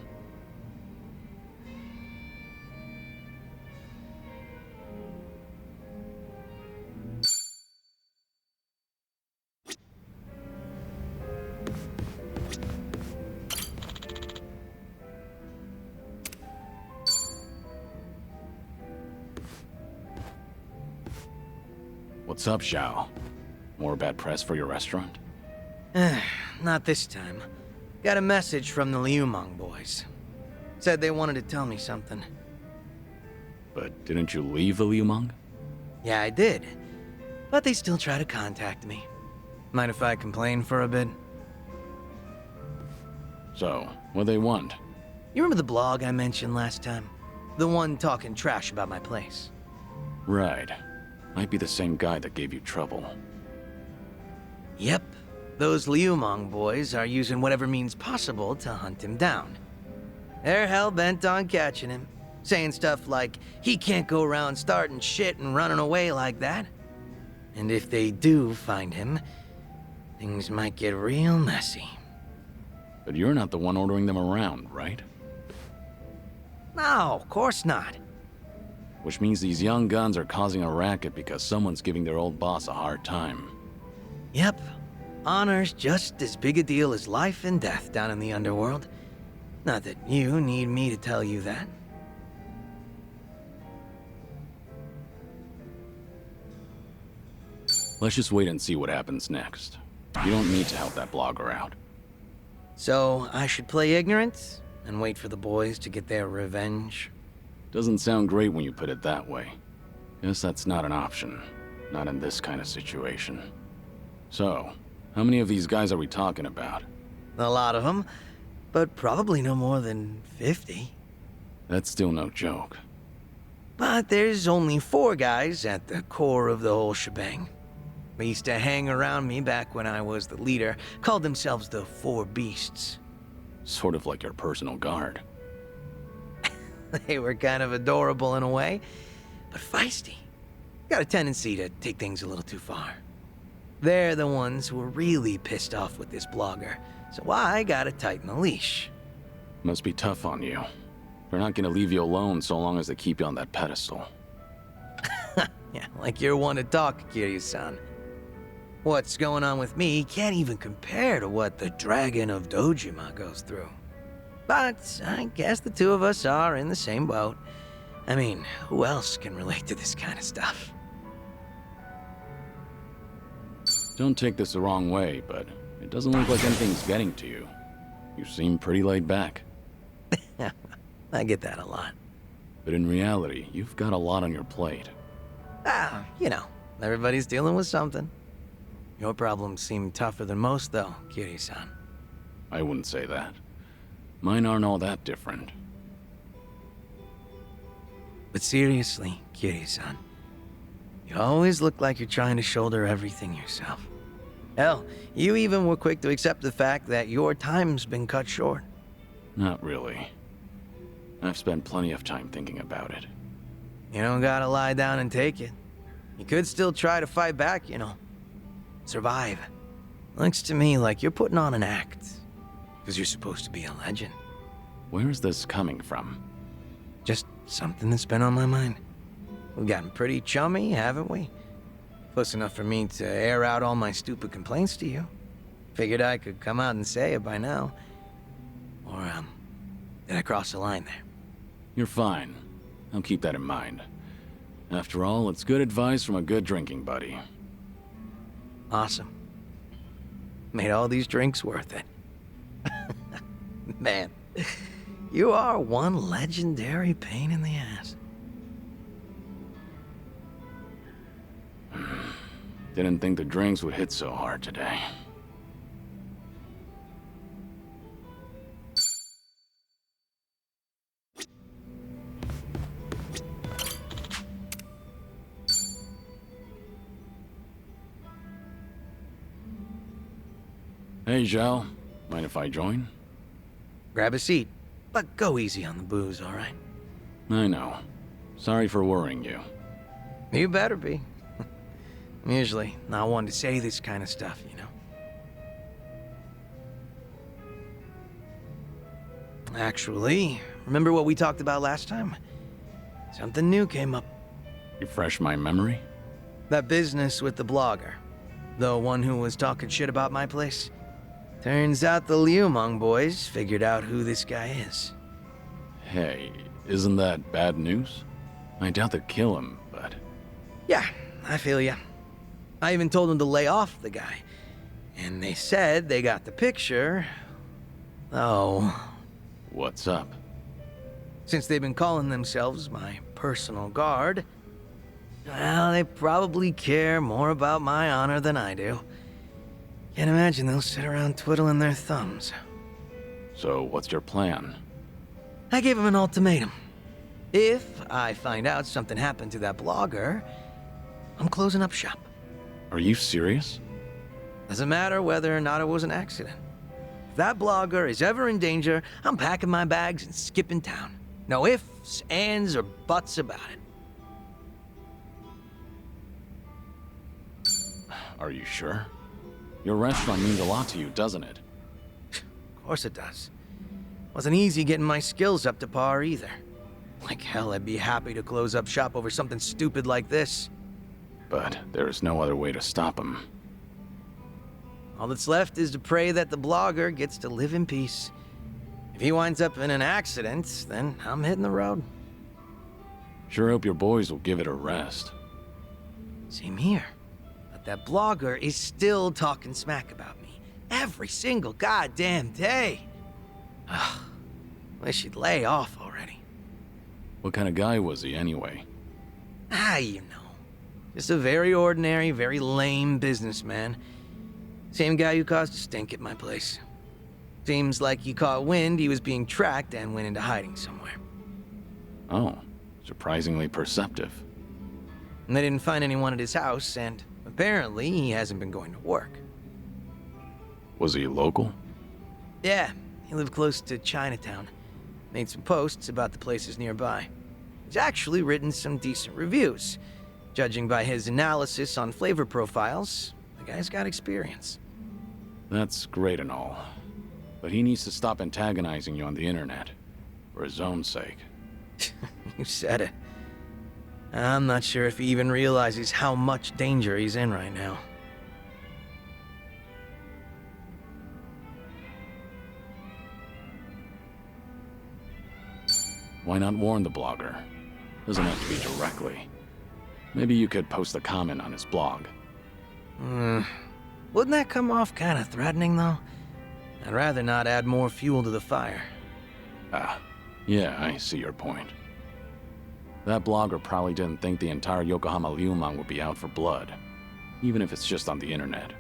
What's up, Xiao? More bad press for your restaurant? Not this time. Got a message from the Liumang boys. Said they wanted to tell me something. But didn't you leave Liumang? Yeah, I did. But they still try to contact me. Mind if I complain for a bit? So, what they want? You remember the blog I mentioned last time? The one talking trash about my place? Right. Might be the same guy that gave you trouble. Yep. Those Liumang boys are using whatever means possible to hunt him down. They're hell-bent on catching him, saying stuff like, he can't go around starting shit and running away like that. And if they do find him, things might get real messy. But you're not the one ordering them around, right? No, of course not. Which means these young guns are causing a racket because someone's giving their old boss a hard time. Yep. Honor's just as big a deal as life and death down in the underworld. Not that you need me to tell you that. Let's just wait and see what happens next. You don't need to help that blogger out. So, I should play ignorant and wait for the boys to get their revenge? Doesn't sound great when you put it that way. Guess that's not an option. Not in this kind of situation. So, how many of these guys are we talking about? A lot of them, but probably no more than 50. That's still no joke. But there's only 4 guys at the core of the whole shebang. They used to hang around me back when I was the leader, called themselves the 4 Beasts. Sort of like your personal guard. They were kind of adorable in a way, but feisty. Got a tendency to take things a little too far. They're the ones who were really pissed off with this blogger, so I gotta tighten the leash. Must be tough on you. They're not gonna leave you alone so long as they keep you on that pedestal. Yeah, like you're one to talk, Kiryu-san. What's going on with me can't even compare to what the Dragon of Dojima goes through. But I guess the two of us are in the same boat. I mean, who else can relate to this kind of stuff? Don't take this the wrong way, but it doesn't look like anything's getting to you. You seem pretty laid back. I get that a lot. But in reality, you've got a lot on your plate. You know, everybody's dealing with something. Your problems seem tougher than most, though, Kiri-san. I wouldn't say that. Mine aren't all that different. But seriously, Kiri-san, you always look like you're trying to shoulder everything yourself. Hell, you even were quick to accept the fact that your time's been cut short. Not really. I've spent plenty of time thinking about it. You don't gotta lie down and take it. You could still try to fight back, you know. Survive. Looks to me like you're putting on an act. Because you're supposed to be a legend. Where is this coming from? Just something that's been on my mind. We've gotten pretty chummy, haven't we? Close enough for me to air out all my stupid complaints to you. Figured I could come out and say it by now. Or, did I cross the line there? You're fine. I'll keep that in mind. After all, it's good advice from a good drinking buddy. Awesome. Made all these drinks worth it. Man, you are one legendary pain in the ass. Didn't think the drinks would hit so hard today. Hey, Zhao. Mind if I join? Grab a seat, but go easy on the booze, all right? I know. Sorry for worrying you. You better be. I'm usually not one to say this kind of stuff, you know? Actually, remember what we talked about last time? Something new came up. Refresh my memory? That business with the blogger. The one who was talking shit about my place. Turns out the Liumang boys figured out who this guy is. Hey, isn't that bad news? I doubt they'd kill him, but... Yeah, I feel ya. I even told them to lay off the guy. And they said they got the picture. Oh. What's up? Since they've been calling themselves my personal guard, well, they probably care more about my honor than I do. Can't imagine they'll sit around twiddling their thumbs. So what's your plan? I gave him an ultimatum. If I find out something happened to that blogger, I'm closing up shop. Are you serious? Doesn't matter whether or not it was an accident. If that blogger is ever in danger, I'm packing my bags and skipping town. No ifs, ands, or buts about it. Are you sure? Your restaurant means a lot to you, doesn't it? Of course it does. Wasn't easy getting my skills up to par either. Like hell, I'd be happy to close up shop over something stupid like this. But there's no other way to stop him. All that's left is to pray that the blogger gets to live in peace. If he winds up in an accident, then I'm hitting the road. Sure hope your boys will give it a rest. Same here. But that blogger is still talking smack about me. Every single goddamn day. Ugh. Wish he'd lay off already. What kind of guy was he anyway? You know. Just a very ordinary, very lame businessman. Same guy who caused a stink at my place. Seems like he caught wind he was being tracked and went into hiding somewhere. Oh, surprisingly perceptive. And they didn't find anyone at his house, and apparently he hasn't been going to work. Was he local? Yeah, he lived close to Chinatown. Made some posts about the places nearby. He's actually written some decent reviews. Judging by his analysis on flavor profiles, the guy's got experience. That's great and all. But he needs to stop antagonizing you on the internet. For his own sake. You said it. I'm not sure if he even realizes how much danger he's in right now. Why not warn the blogger? Doesn't have to be directly. Maybe you could post a comment on his blog. Wouldn't that come off kind of threatening, though? I'd rather not add more fuel to the fire. Yeah, I see your point. That blogger probably didn't think the entire Yokohama Liumang would be out for blood. Even if it's just on the internet.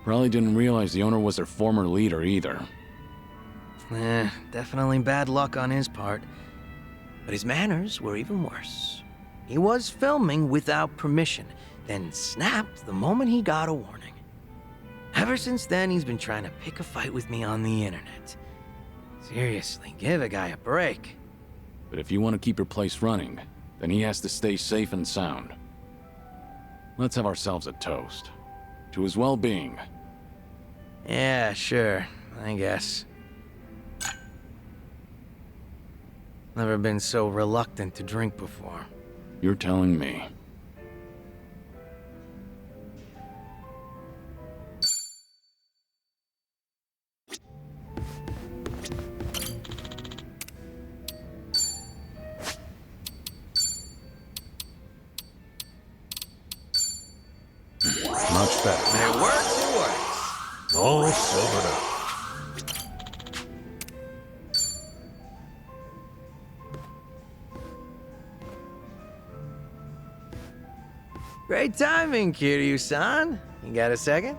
Probably didn't realize the owner was their former leader either. Definitely bad luck on his part. But his manners were even worse. He was filming without permission, then snapped the moment he got a warning. Ever since then, he's been trying to pick a fight with me on the internet. Seriously, give a guy a break. But if you want to keep your place running, then he has to stay safe and sound. Let's have ourselves a toast. To his well-being. Yeah, sure, I guess. Never been so reluctant to drink before. You're telling me. Much better. When it works, it works. All sobered up. Great timing, Kiryu-san. You got a second?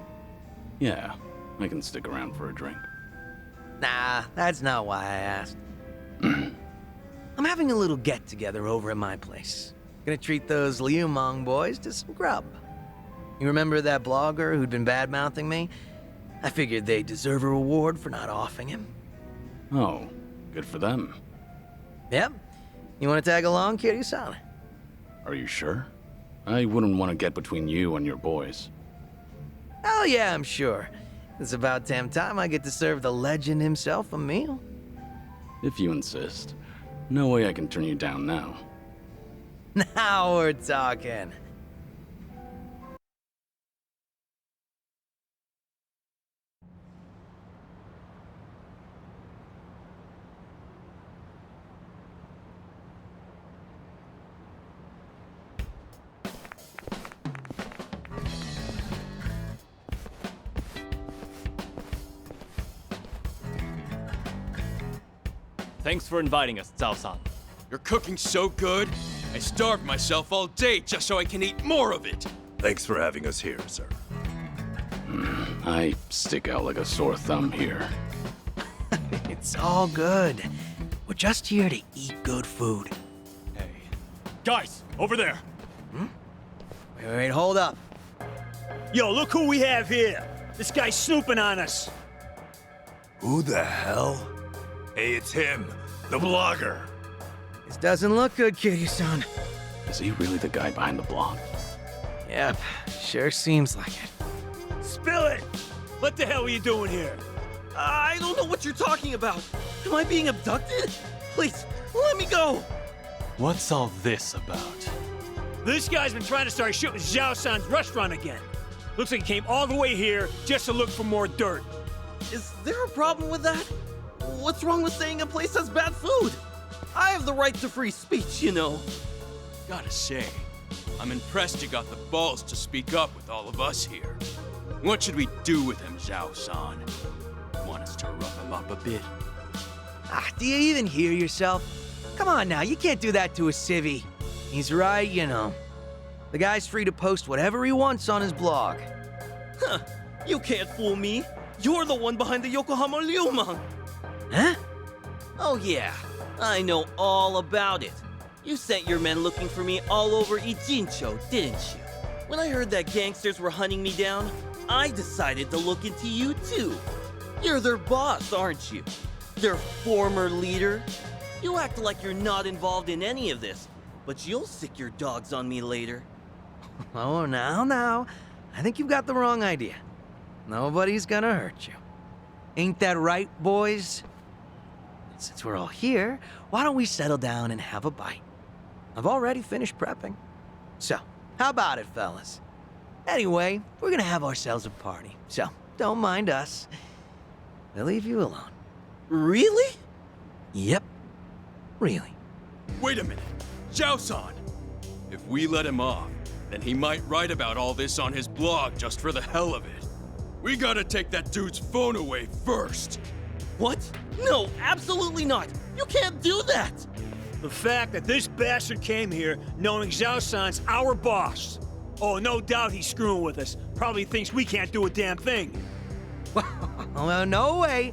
Yeah, I can stick around for a drink. Nah, that's not why I asked. I'm having a little get-together over at my place. Gonna treat those Liumang boys to some grub. You remember that blogger who'd been bad-mouthing me? I figured they deserve a reward for not offing him. Oh, good for them. Yep. You wanna tag along, Kiryu-san? Are you sure? I wouldn't want to get between you and your boys. Oh yeah, I'm sure. It's about damn time I get to serve the legend himself a meal. If you insist. No way I can turn you down now. Now we're talking. Thanks for inviting us, Zhao-san. You're cooking so good, I starved myself all day just so I can eat more of it. Thanks for having us here, sir. I stick out like a sore thumb here. It's all good. We're just here to eat good food. Hey. Guys, over there. Wait, hold up. Yo, look who we have here. This guy's snooping on us. Who the hell? Hey, it's him, the blogger. This doesn't look good, Kiryu-san. Is he really the guy behind the blog? Yep, sure seems like it. Spill it! What the hell are you doing here? I don't know what you're talking about. Am I being abducted? Please, let me go. What's all this about? This guy's been trying to start shit with Zhao-san's restaurant again. Looks like he came all the way here just to look for more dirt. Is there a problem with that? What's wrong with saying a place has bad food? I have the right to free speech, you know. Gotta say, I'm impressed you got the balls to speak up with all of us here. What should we do with him, Zhao-san? Want us to rough him up a bit? Do you even hear yourself? Come on now, you can't do that to a civvy. He's right, you know. The guy's free to post whatever he wants on his blog. Huh, you can't fool me. You're the one behind the Yokohama Ryumang. Huh? Oh yeah, I know all about it. You sent your men looking for me all over Ijincho, didn't you? When I heard that gangsters were hunting me down, I decided to look into you too. You're their boss, aren't you? Their former leader? You act like you're not involved in any of this, but you'll sick your dogs on me later. Oh, now. I think you've got the wrong idea. Nobody's gonna hurt you. Ain't that right, boys? Since we're all here, why don't we settle down and have a bite? I've already finished prepping. So, how about it, fellas? Anyway, we're gonna have ourselves a party, so don't mind us. We'll leave you alone. Really? Yep, really. Wait a minute. Zhao-san! If we let him off, then he might write about all this on his blog just for the hell of it. We gotta take that dude's phone away first. What? No, absolutely not. You can't do that. The fact that this bastard came here knowing Zhao-san's our boss. Oh, no doubt he's screwing with us. Probably thinks we can't do a damn thing. Well, no way.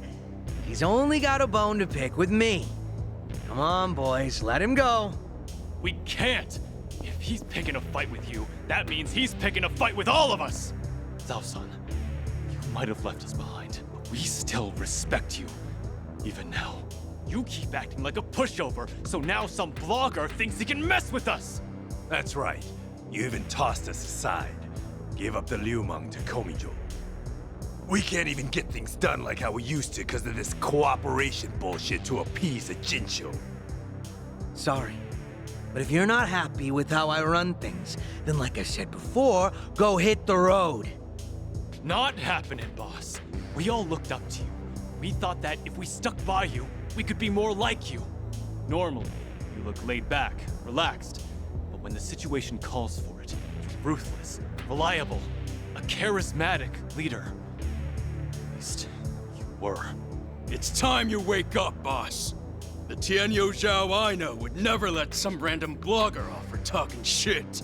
He's only got a bone to pick with me. Come on, boys, let him go. We can't. If he's picking a fight with you, that means he's picking a fight with all of us. Zhao-san, you might have left us behind, but we still respect you. Even now, you keep acting like a pushover, so now some blogger thinks he can mess with us. That's right. You even tossed us aside. Gave up the Ryumang to Komijo. We can't even get things done like how we used to because of this cooperation bullshit to appease a Jincho. Sorry. But if you're not happy with how I run things, then like I said before, go hit the road. Not happening, boss. We all looked up to you. We thought that if we stuck by you, we could be more like you. Normally, you look laid back, relaxed. But when the situation calls for it, you're ruthless, reliable, a charismatic leader. At least, you were. It's time you wake up, boss. The Tianyo Zhao I know would never let some random blogger off for talking shit.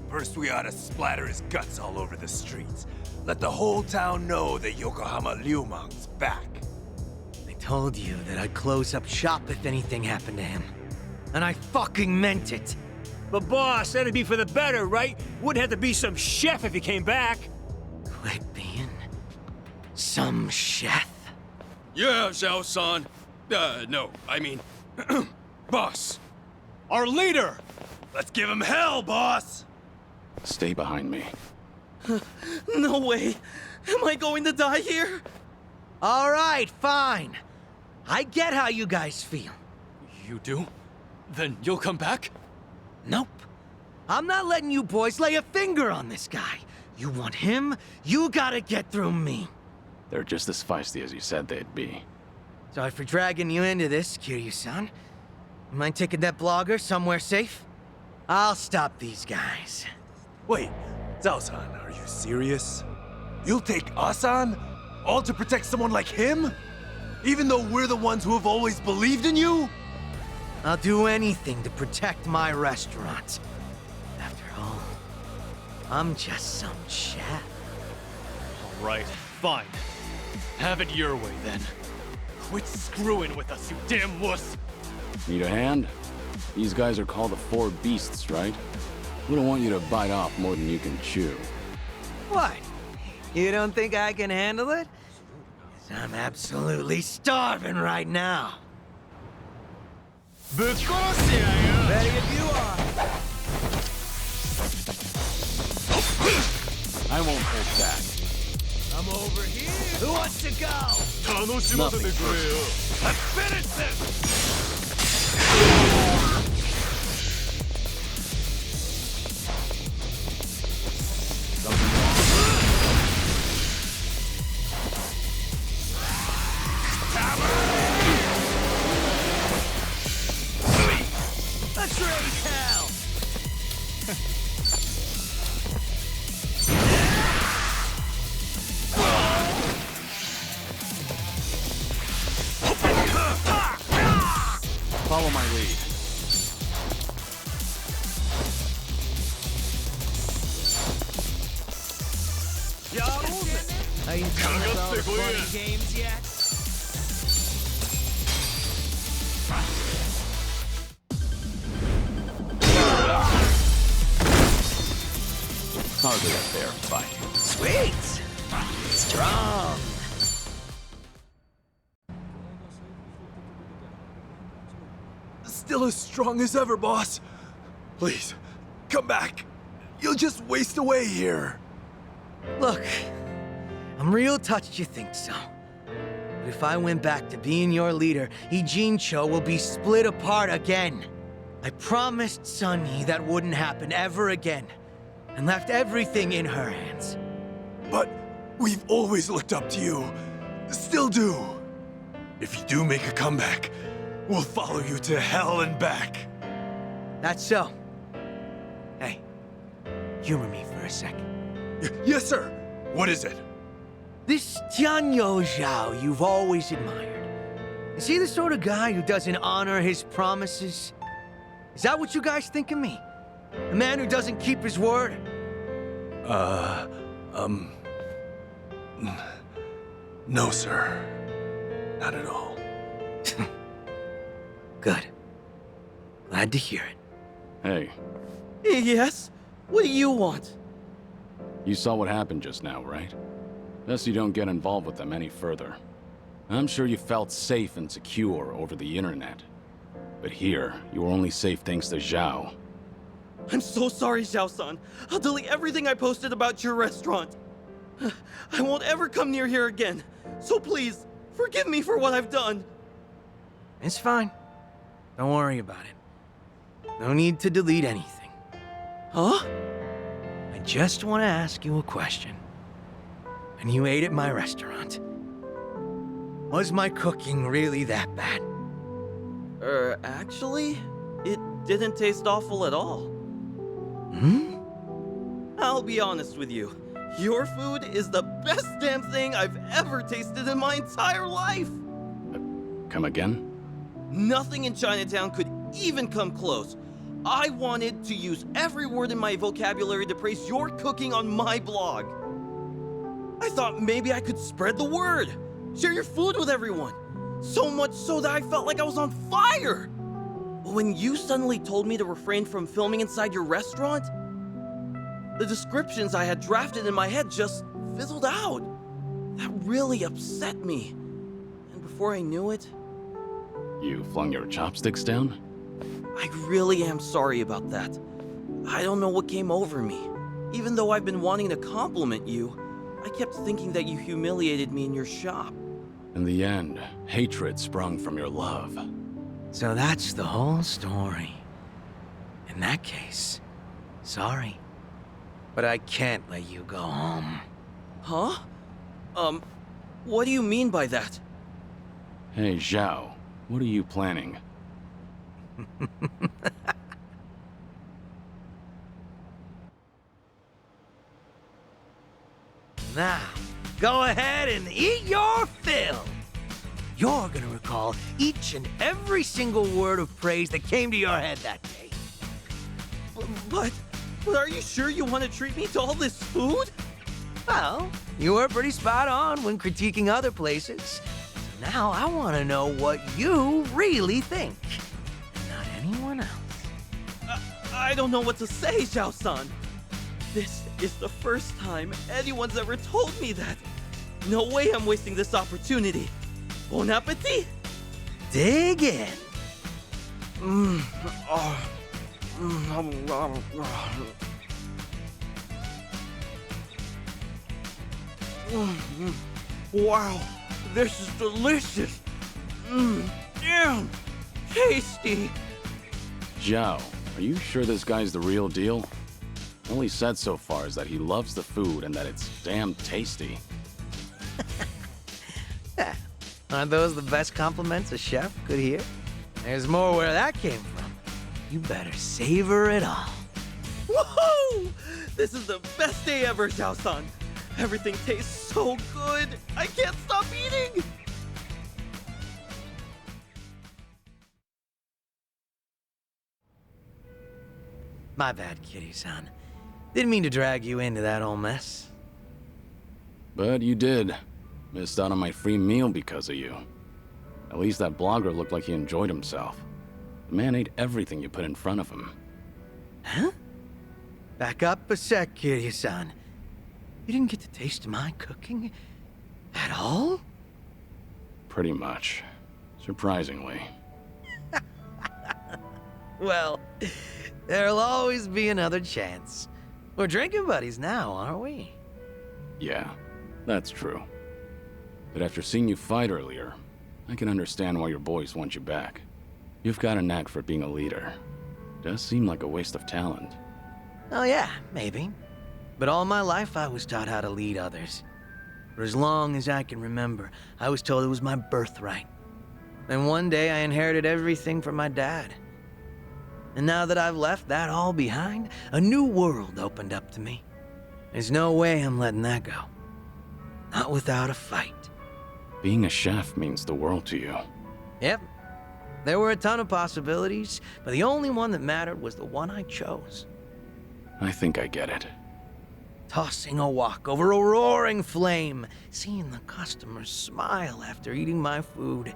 First, we ought to splatter his guts all over the streets. Let the whole town know that Yokohama Ryumang's back. I told you that I'd close up shop if anything happened to him. And I fucking meant it. But boss, that'd be for the better, right? Wouldn't have to be some chef if he came back. Quit being some chef. Yeah, Zhao-san. No, I mean, boss. Our leader! Let's give him hell, boss! Stay behind me. No way. Am I going to die here? All right, fine. I get how you guys feel. You do? Then you'll come back? Nope. I'm not letting you boys lay a finger on this guy. You want him, you gotta get through me. They're just as feisty as you said they'd be. Sorry for dragging you into this, Kiryu-san. You mind taking that blogger somewhere safe? I'll stop these guys. Wait, Zhao-san, are you serious? You'll take us on? All to protect someone like him? Even though we're the ones who have always believed in you? I'll do anything to protect my restaurant. After all, I'm just some chef. All right, fine. Have it your way then. Quit screwing with us, you damn wuss! Need a hand? These guys are called the Four Beasts, right? We don't want you to bite off more than you can chew. What? You don't think I can handle it? 'Cause I'm absolutely starving right now. Ready if you are. I won't hold back. I'm over here. Who wants to go? Nothing. Let's finish this! Let's raise hell! Follow my lead. Are you done with all the funny games yet? Hardly a fair fight. Sweet! Strong! Still as strong as ever, boss. Please, come back. You'll just waste away here. Look, I'm real touched you think so. But if I went back to being your leader, Ijincho will be split apart again. I promised Sunny that wouldn't happen ever again, and left everything in her hands. But we've always looked up to you. Still do. If you do make a comeback, we'll follow you to hell and back. That's so. Hey, humor me for a sec. Yes, sir. What is it? This Tianyo Zhao you've always admired. Is he the sort of guy who doesn't honor his promises? Is that what you guys think of me? A man who doesn't keep his word? No, sir. Not at all. Good. Glad to hear it. Hey, Yes? What do you want? you saw what happened just now, right? Thus you don't get involved with them any further. I'm sure you felt safe and secure over the internet. But here, you are only safe thanks to Zhao. I'm so sorry, Zhao-san. I'll delete everything I posted about your restaurant. I won't ever come near here again. So please, forgive me for what I've done. It's fine. Don't worry about it. No need to delete anything. Huh? I just want to ask you a question. When you ate at my restaurant, was my cooking really that bad? Actually, it didn't taste awful at all. Hmm? I'll be honest with you. Your food is the best damn thing I've ever tasted in my entire life. Come again? Nothing in Chinatown could even come close. I wanted to use every word in my vocabulary to praise your cooking on my blog. I thought maybe I could spread the word, share your food with everyone. So much so that I felt like I was on fire. But when you suddenly told me to refrain from filming inside your restaurant, the descriptions I had drafted in my head just fizzled out. That really upset me. And before I knew it, You flung your chopsticks down? I really am sorry about that. I don't know what came over me. Even though I've been wanting to compliment you, I kept thinking that you humiliated me in your shop. In the end, hatred sprung from your love. So that's the whole story. In that case, sorry. But I can't let you go home. Huh? What do you mean by that? Hey, Zhao, what are you planning? Now, go ahead and eat your fill. You're gonna recall each and every single word of praise that came to your head that day. But are you sure you want to treat me to all this food? Well, you were pretty spot on when critiquing other places. Now I want to know what you really think. And not anyone else. I don't know what to say, Zhao-san. This is the first time anyone's ever told me that. No way I'm wasting this opportunity. Bon appetit! Dig in. Wow, this is delicious. Damn, tasty. Zhao, are you sure this guy's the real deal? All he said so far is that he loves the food and that it's damn tasty. Aren't those the best compliments a chef could hear? There's more where that came from. You better savor it all. Woohoo! This is the best day ever, Zhao-san. Everything tastes so good. I can't stop eating. My bad, Kitty-san. Didn't mean to drag you into that whole mess. But you did. Missed out on my free meal because of you. At least that blogger looked like he enjoyed himself. The man ate everything you put in front of him. Huh? Back up a sec, Kiryu-san. You didn't get to taste my cooking at all? Pretty much. Surprisingly. Well, there'll always be another chance. We're drinking buddies now, aren't we? Yeah, that's true. But after seeing you fight earlier, I can understand why your boys want you back. You've got a knack for being a leader. Does seem like a waste of talent. Oh yeah, maybe. But all my life I was taught how to lead others. For as long as I can remember, I was told it was my birthright. And one day I inherited everything from my dad. And now that I've left that all behind, a new world opened up to me. There's no way I'm letting that go. Not without a fight. Being a chef means the world to you. Yep. There were a ton of possibilities, but the only one that mattered was the one I chose. I think I get it. Tossing a wok over a roaring flame, seeing the customers smile after eating my food.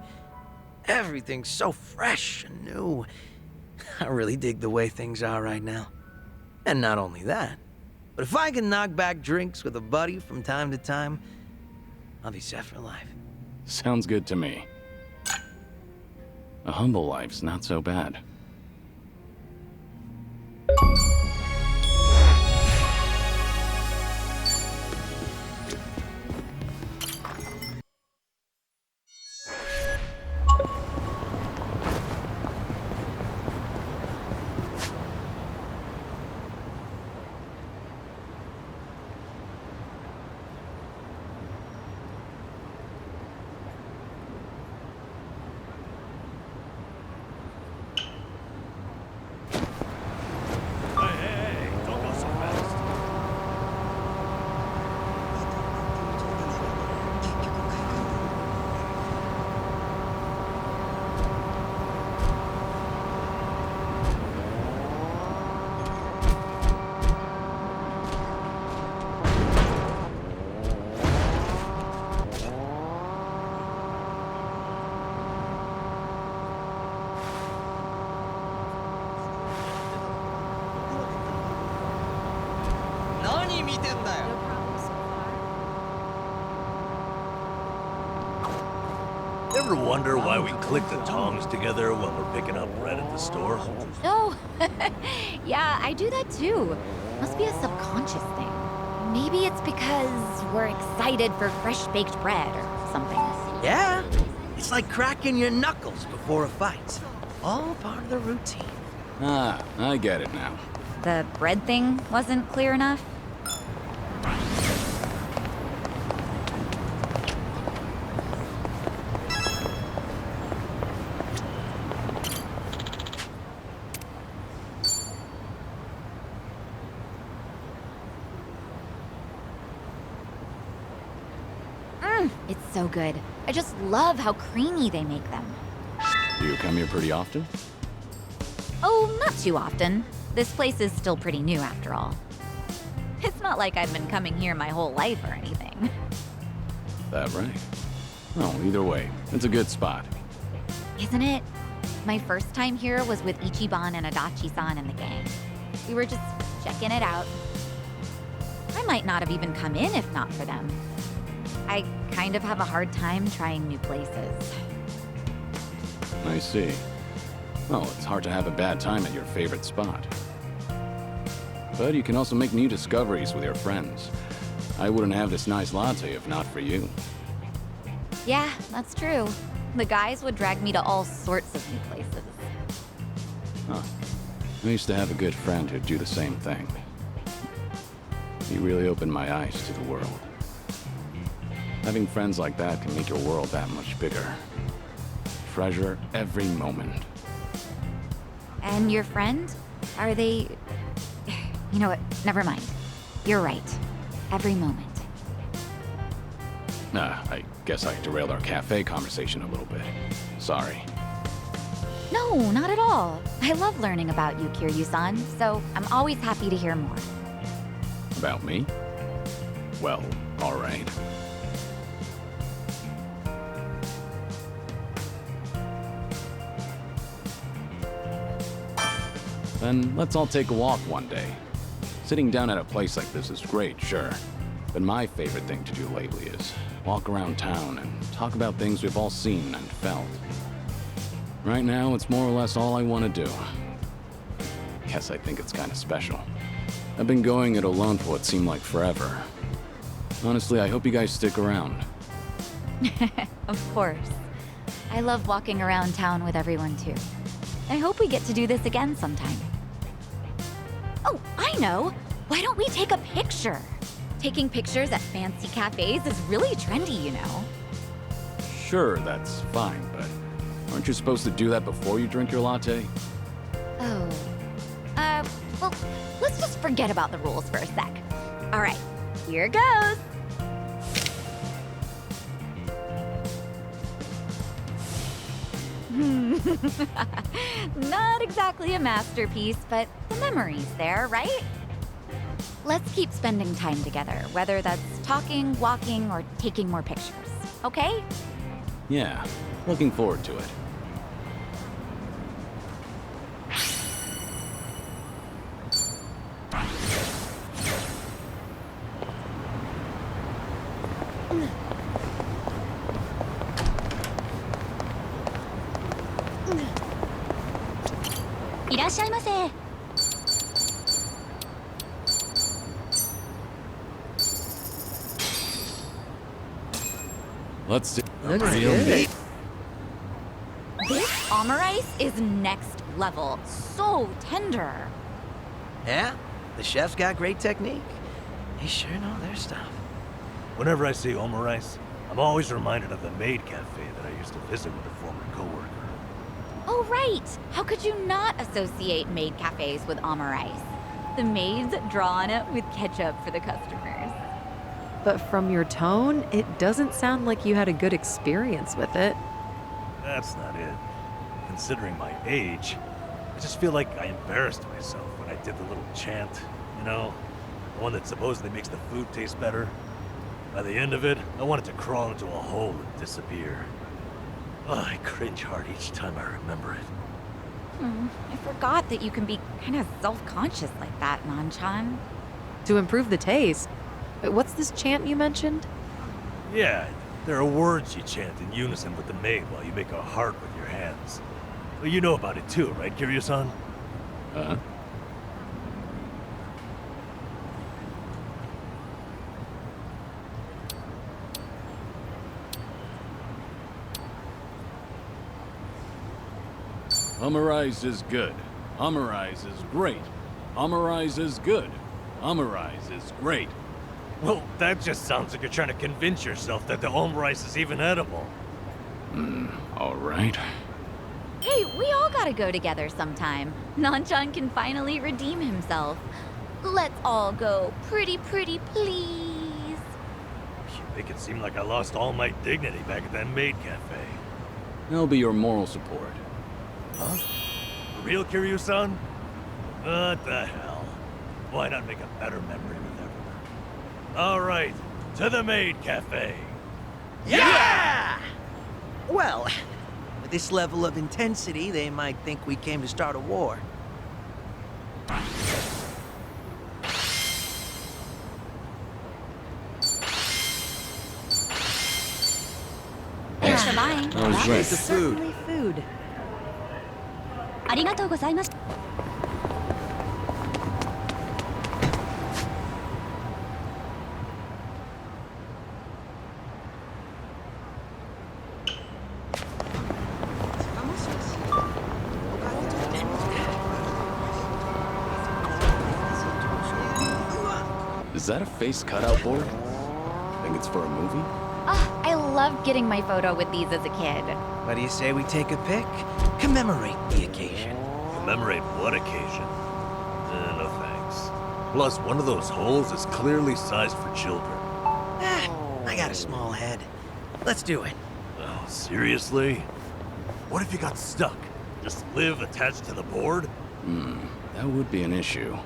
Everything's so fresh and new. I really dig the way things are right now. And not only that, but if I can knock back drinks with a buddy from time to time, I'll be set for life. Sounds good to me. A humble life's not so bad. Ever wonder why we click the tongs together when we're picking up bread at the store? Oh, yeah, I do that too. Must be a subconscious thing. Maybe it's because we're excited for fresh baked bread or something. Yeah, it's like cracking your knuckles before a fight. All part of the routine. Ah, I get it now. The bread thing wasn't clear enough? It's so good. I just love how creamy they make them. Do you come here pretty often? Oh, not too often. This place is still pretty new after all. It's not like I've been coming here my whole life or anything. That right? Oh, either way, it's a good spot. Isn't it? My first time here was with Ichiban and Adachi-san and the gang. We were just checking it out. I might not have even come in if not for them. I kind of have a hard time trying new places. I see. Well, it's hard to have a bad time at your favorite spot. But you can also make new discoveries with your friends. I wouldn't have this nice latte if not for you. Yeah, that's true. The guys would drag me to all sorts of new places. Huh. I used to have a good friend who'd do the same thing. He really opened my eyes to the world. Having friends like that can make your world that much bigger. Treasure every moment. And your friend? Are they... You know what? Never mind. You're right. Every moment. I guess I derailed our cafe conversation a little bit. Sorry. No, not at all. I love learning about you, Kiryu-san, so I'm always happy to hear more. About me? Well, alright. Then let's all take a walk one day. Sitting down at a place like this is great, sure. But my favorite thing to do lately is walk around town and talk about things we've all seen and felt. Right now, it's more or less all I want to do. Guess I think it's kind of special. I've been going it alone for what seemed like forever. Honestly, I hope you guys stick around. Of course. I love walking around town with everyone too. I hope we get to do this again sometime. Oh, I know! Why don't we take a picture? Taking pictures at fancy cafes is really trendy, you know. Sure, that's fine, but aren't you supposed to do that before you drink your latte? Oh. Well, let's just forget about the rules for a sec. All right, here goes. Not exactly a masterpiece, but the memory's there, right? Let's keep spending time together, whether that's talking, walking, or taking more pictures, okay? Yeah, looking forward to it. Let's do real meat. This omurice is next level. So tender. Yeah? The chef's got great technique. They sure know their stuff. Whenever I see omurice, I'm always reminded of the maid cafe that I used to visit with a former coworker. Oh, right. How could you not associate maid cafes with omurice? The maids draw on it with ketchup for the customers. But from your tone, it doesn't sound like you had a good experience with it. That's not it. Considering my age, I just feel like I embarrassed myself when I did the little chant, you know? The one that supposedly makes the food taste better. By the end of it, I wanted to crawl into a hole and disappear. Oh, I cringe hard each time I remember it. I forgot that you can be kind of self-conscious like that, Nanchan. To improve the taste. What's this chant you mentioned? Yeah, there are words you chant in unison with the maid while you make a heart with your hands. Well, you know about it too, right, Kiryu-san? Huh? Omurice is good. Omurice is great. Omurice is good. Omurice is great. Well, that just sounds like you're trying to convince yourself that the omurice is even edible. All right. Hey, we all gotta go together sometime. Nanchan can finally redeem himself. Let's all go pretty, please. You make it seem like I lost all my dignity back at that maid cafe. I'll be your moral support. Huh? For real, Kiryu-san? What the hell? Why not make a better memory with everyone? All right, to the maid cafe. Yeah! Well, with this level of intensity, they might think we came to start a war. Thanks for buying. That was great. The food. Certainly food. ありがとうございました。Is that a face cutout board? Think it's for a movie? Ah, I loved getting my photo with these as a kid. What do you say we take a pic? Commemorate the occasion. Commemorate what occasion? No thanks. Plus, one of those holes is clearly sized for children. I got a small head. Let's do it. Oh, seriously? What if you got stuck? Just live attached to the board? That would be an issue.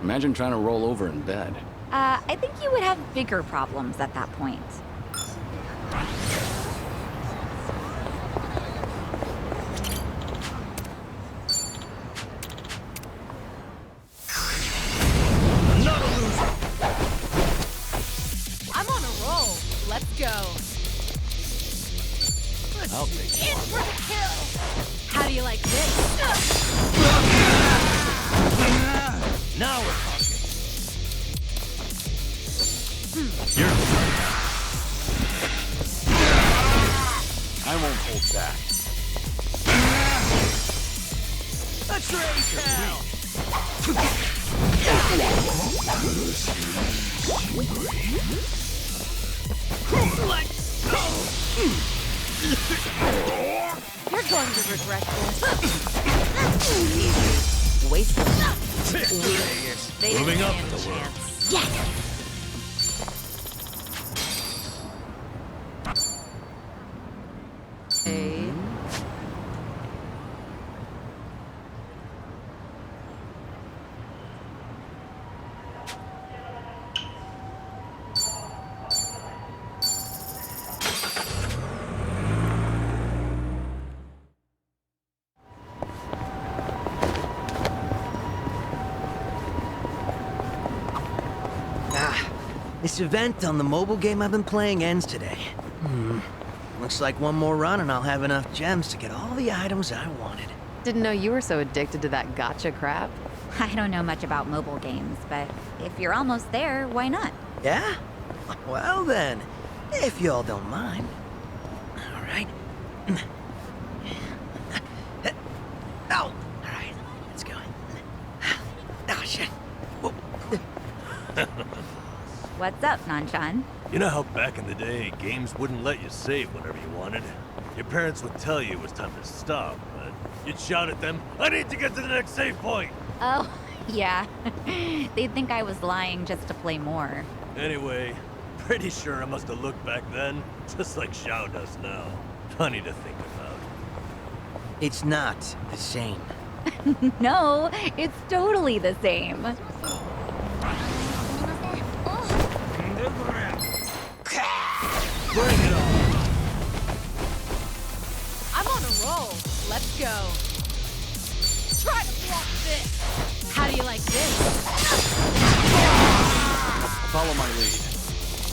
Imagine trying to roll over in bed. I think you would have bigger problems at that point. I'm on a roll. Let's go. I'll take In for the kill. How do you like this? Now we're talking. I won't hold back. A trade hell! Let's go! You're going to regret this. Wasted. They Moving didn't up stand in a the world. chance. Yes! Hey. This event on the mobile game I've been playing ends today. Looks like one more run and I'll have enough gems to get all the items I wanted. Didn't know you were so addicted to that gotcha crap. I don't know much about mobile games, but if you're almost there, why not? Yeah? Well then, if y'all don't mind. All right. Oh, all right. Let's go. Oh, shit. Whoa. What's up, Nanshan? You know how back in the day, games wouldn't let you save whenever you wanted? Your parents would tell you it was time to stop, but you'd shout at them, "I need to get to the next save point!" Oh, yeah. They'd think I was lying just to play more. Anyway, pretty sure I must have looked back then, just like Xiao does now. Funny to think about. It's not the same. No, it's totally the same. Bring it on. I'm on a roll. Let's go. Try to block this. How do you like this? Follow my lead.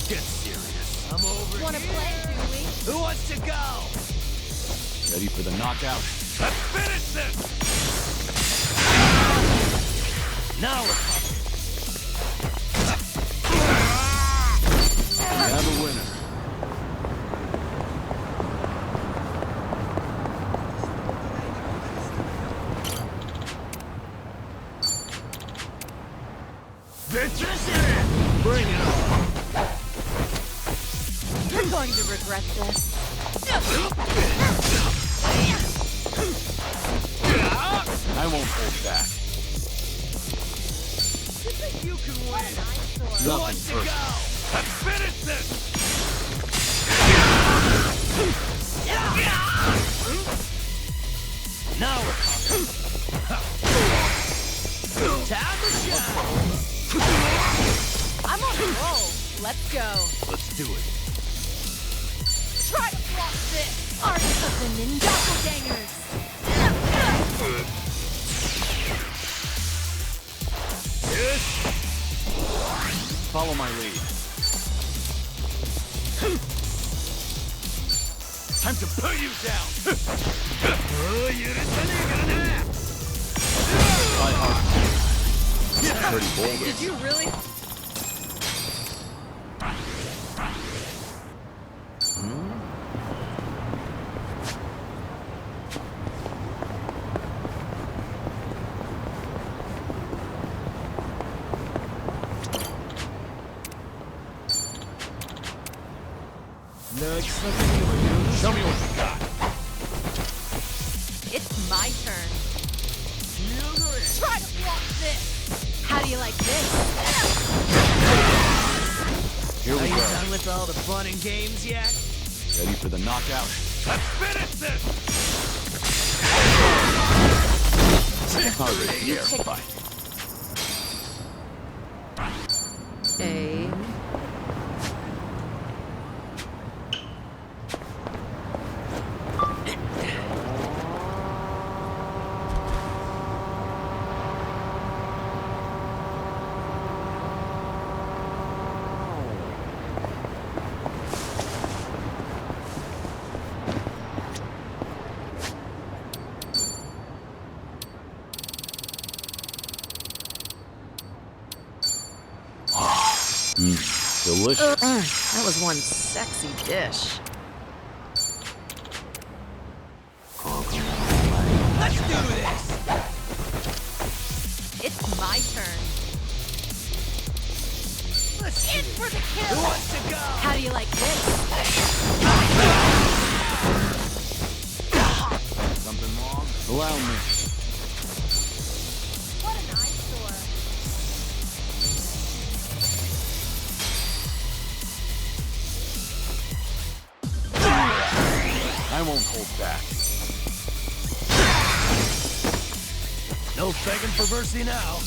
Get serious. I'm over Wanna play, do we? Who wants to go? Ready for the knockout? Let's finish this! Now we're talking. We have a winner. Bring it on. You're going to regret this. I won't hold back. You think you can win? Who wants to Nothing go? Let's finish this! Now we're talking. Time to shine. I'm on a roll. Let's go. Let's do it. walk this! Artists of the ninja doppelgangers! Follow my lead. Time to put you down! Pretty bold. Did you really? Show me what you got. It's my turn. Try to block this! How do you like this? Here we Are you go. done with all the fun and games yet? Ready for the knockout? Let's finish this! Already air fight. A. Delicious. That was one sexy dish. Let's do this! It's my turn. Let's In for the kill! Who wants to go? How do you like this? Something wrong? Allow me. What an eyesore. I won't hold back. No begging for mercy now.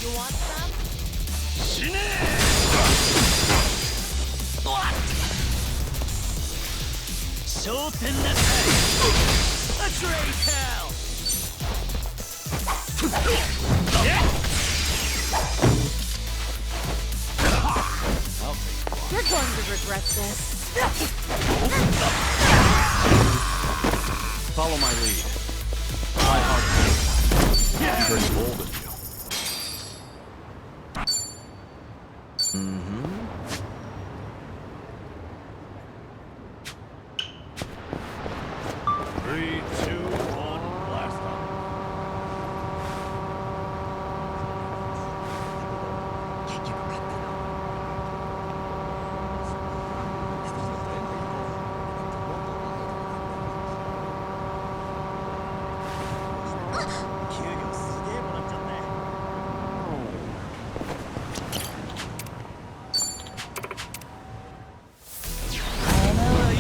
You want some? Let's raise hell! You're going to regret this. Follow my lead. Try hard. Pretty bold of you. Mm-hmm. 3, 2, 1, blast off.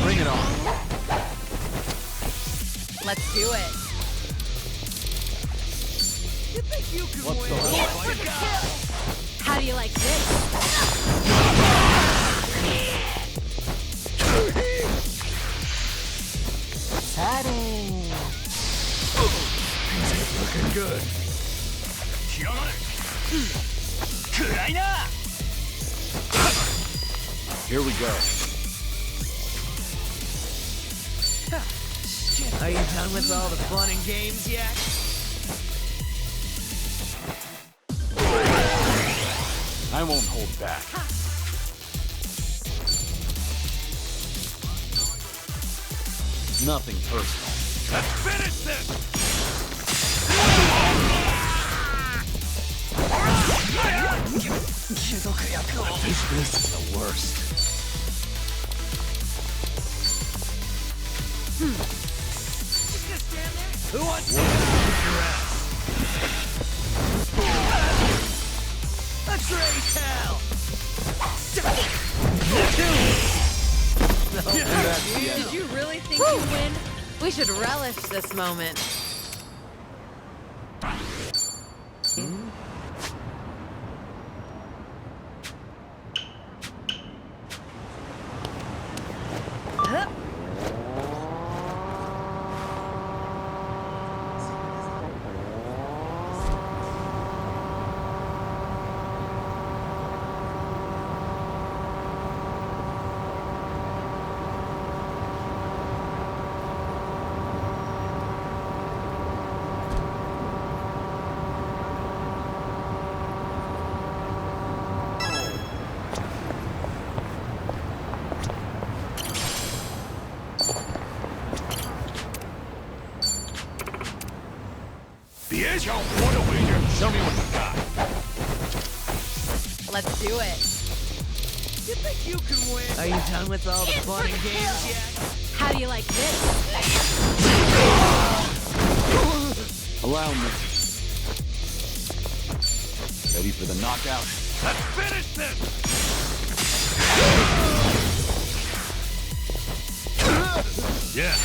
Bring it on. Let's do it. You think you can What's win? the In for the kill! How do you like this? Looking good. Here we go. Are you done with all the fun and games yet? I won't hold back. Nothing personal. Let's finish this! This is the worst. Just gonna stand there? Who wants to kick your ass? Let's raise hell! Did you really think you win? We should relish this moment. Show me what you got. Let's do it. You think you can win? Are you done with all the fun and games yet? How do you like this? Allow me. Ready for the knockout? Let's finish this! Yeah.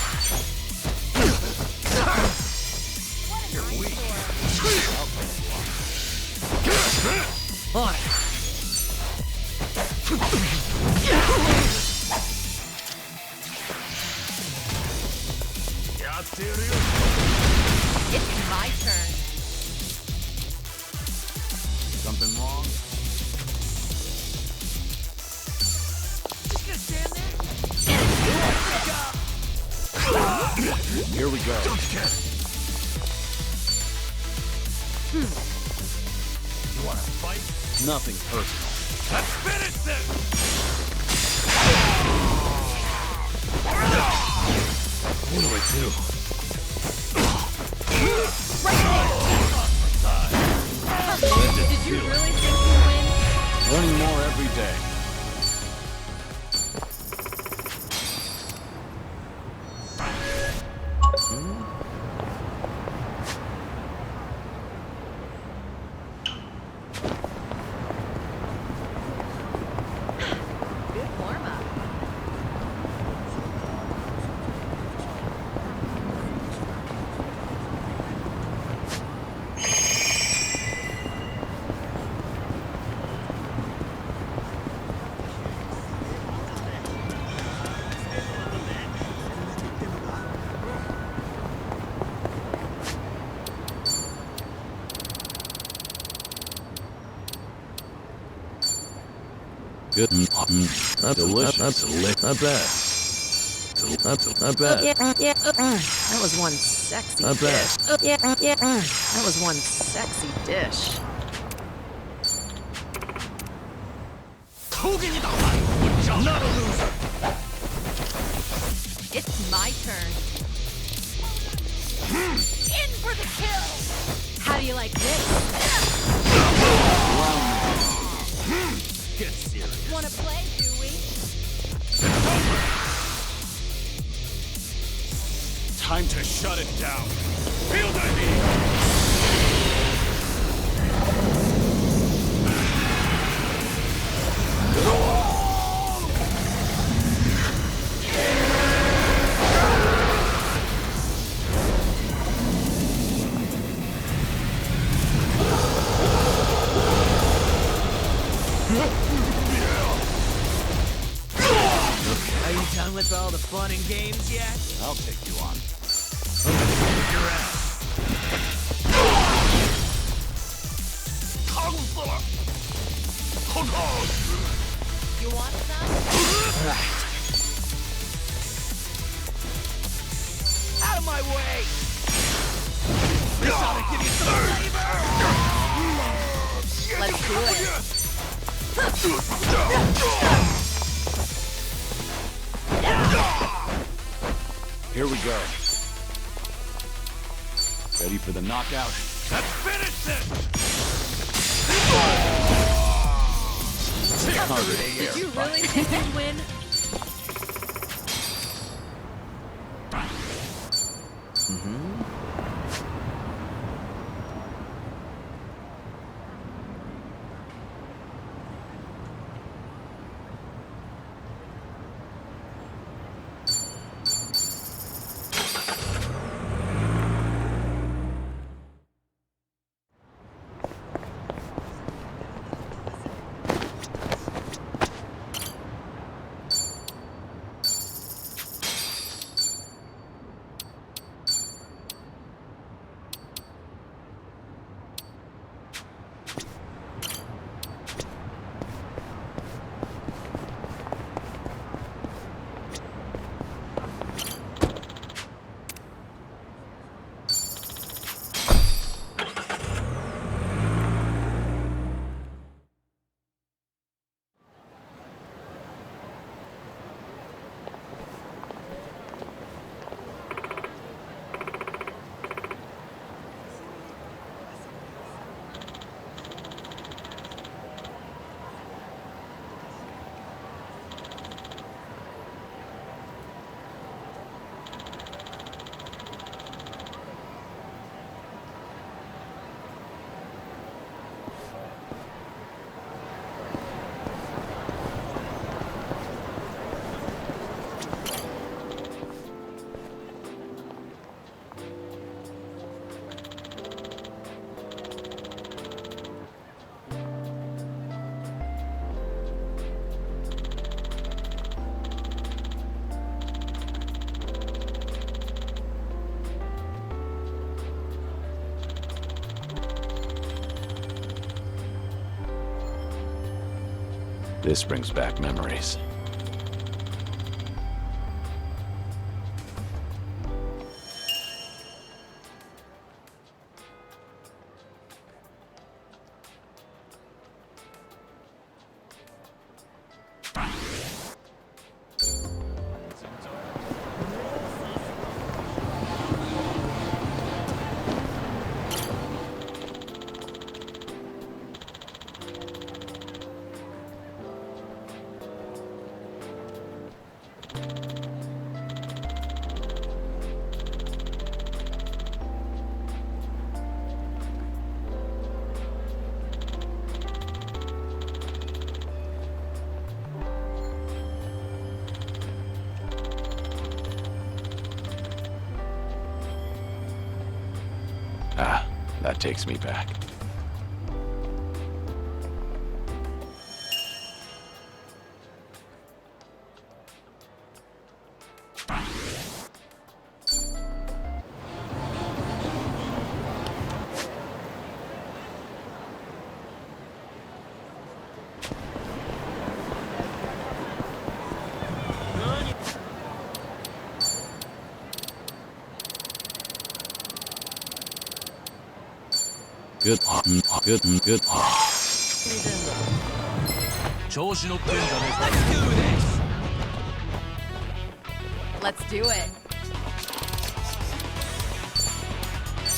On it. It's my turn. Something wrong? Just gonna stand there? Here we go. You wanna fight? Nothing personal. Let's finish this! What do I do? Did you really think you'd win? Learning more every day. Good warm-up. Good. Not delicious. Not bad. Not bad. That was one sexy Not bad. dish. That was one sexy dish. Not a loser! It's my turn. In for the kill! How do you like this? Get serious. Wanna play, do we? Time to shut it down. Feel the heat! Are you done with all the fun and games yet? I'll take you on. I'm gonna kick your ass. You want some? Out of my way! This ought to give you some flavor! Let's do it. Here we go. Ready for the knockout? Let's finish this! Did you really think you'd win? This brings back memories. Ah, that takes me back. Good. Good. Let's do it.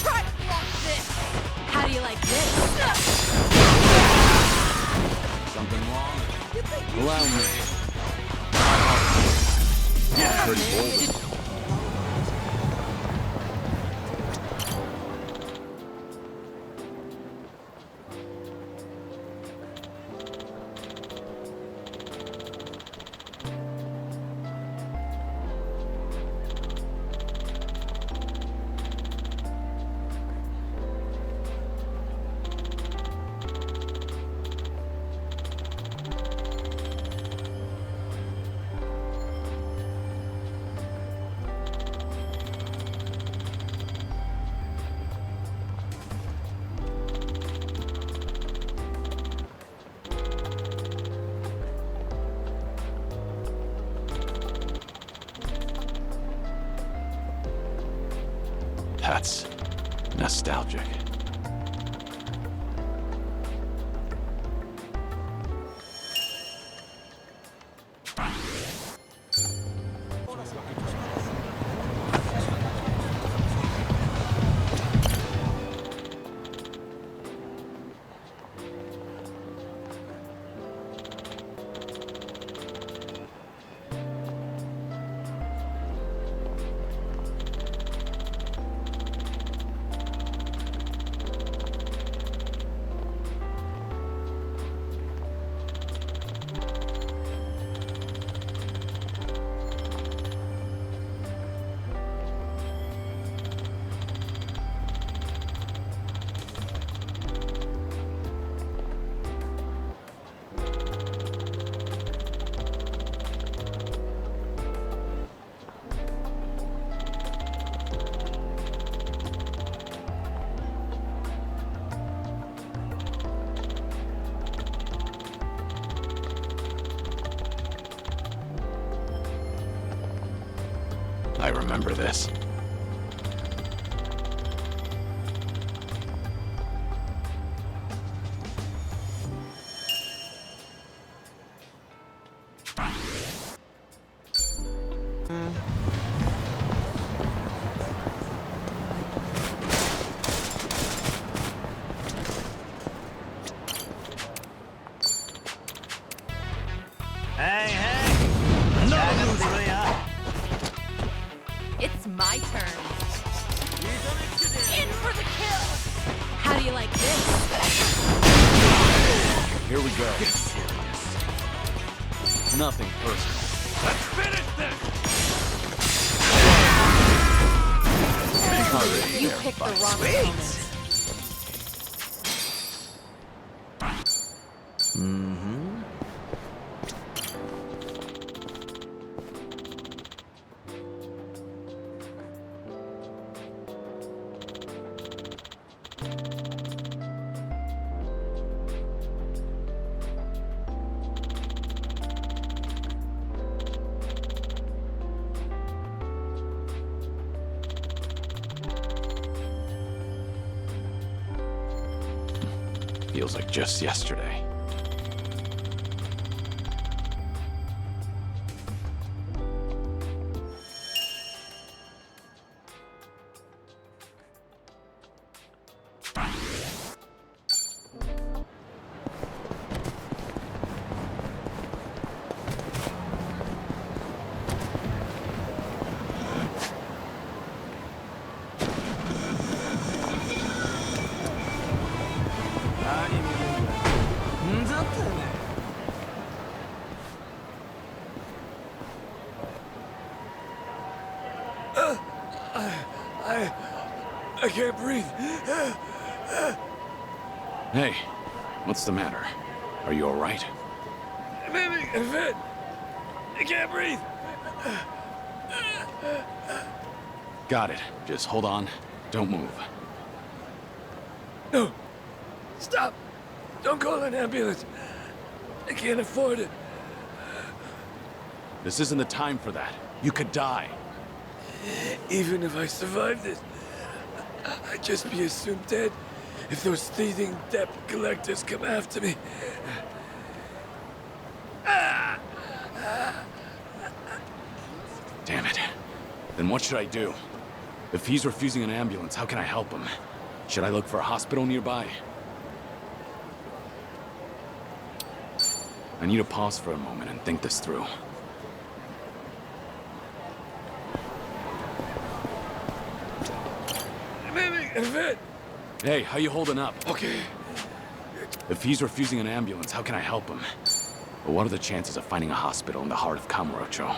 Try to block this. How do you like this? Something wrong? Allow me. Pretty bold. That's nostalgic. I remember this. It's my turn. In for the kill. How do you like this? Here we go. Get serious. Nothing personal. Let's finish this! You picked the wrong opponent. Feels like just yesterday. I can't breathe. Hey, what's the matter? Are you all right? I'm having a fit. I can't breathe. Got it. Just hold on. Don't move. No. Stop. Don't call an ambulance. I can't afford it. This isn't the time for that. You could die. Even if I survive this, I'd just be assumed dead if those thieving debt collectors come after me. Damn it. Then what should I do? If he's refusing an ambulance, how can I help him? Should I look for a hospital nearby? I need to pause for a moment and think this through. I'm having a fit. Hey, how you holding up? Okay. If he's refusing an ambulance, how can I help him? But what are the chances of finding a hospital in the heart of Kamurocho?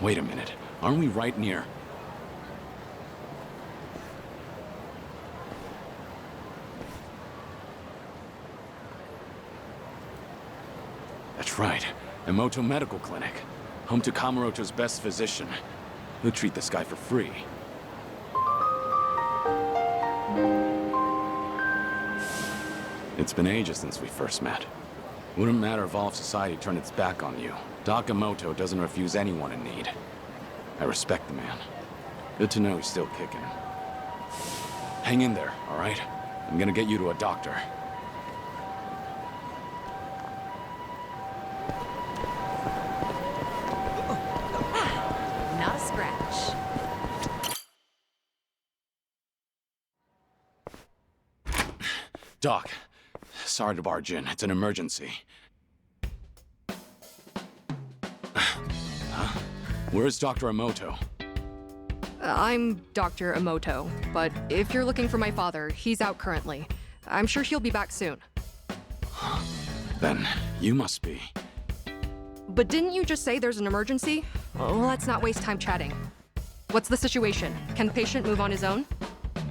Wait a minute. Aren't we right near? That's right. Emoto Medical Clinic. Home to Kamurocho's best physician. He'll treat this guy for free. It's been ages since we first met. Wouldn't matter if all of society turned its back on you. Doc Emoto doesn't refuse anyone in need. I respect the man. Good to know he's still kicking. Hang in there, all right? I'm gonna get you to a doctor. Not a scratch. Doc, sorry to barge in. It's an emergency. Huh? Where's Dr. Emoto? I'm Dr. Emoto, but if you're looking for my father, he's out currently. I'm sure he'll be back soon. Then you must be. But didn't you just say there's an emergency? Well, let's not waste time chatting. What's the situation? Can the patient move on his own?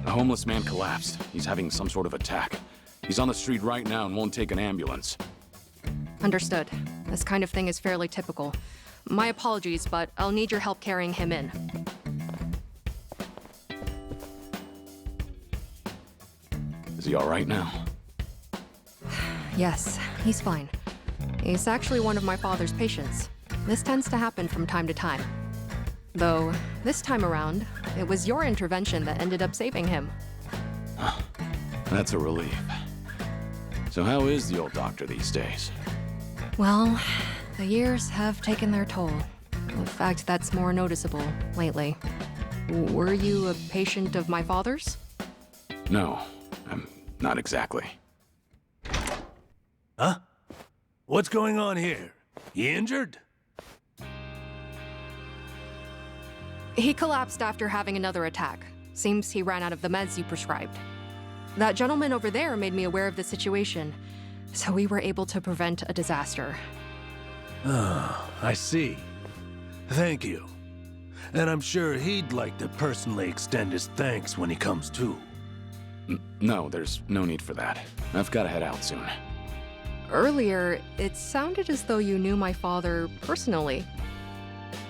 A homeless man collapsed. He's having some sort of attack. He's on the street right now and won't take an ambulance. Understood. This kind of thing is fairly typical. My apologies, but I'll need your help carrying him in. Is he all right now? Yes, he's fine. He's actually one of my father's patients. This tends to happen from time to time. Though, this time around, it was your intervention that ended up saving him. That's a relief. So how is the old doctor these days? Well, the years have taken their toll. In fact, that's more noticeable lately. Were you a patient of my father's? No, I'm not exactly. Huh? What's going on here? You injured? He collapsed after having another attack. Seems he ran out of the meds you prescribed. That gentleman over there made me aware of the situation, so we were able to prevent a disaster. Ah, I see. Thank you. And I'm sure he'd like to personally extend his thanks when he comes to. No, there's no need for that. I've got to head out soon. Earlier, it sounded as though you knew my father personally.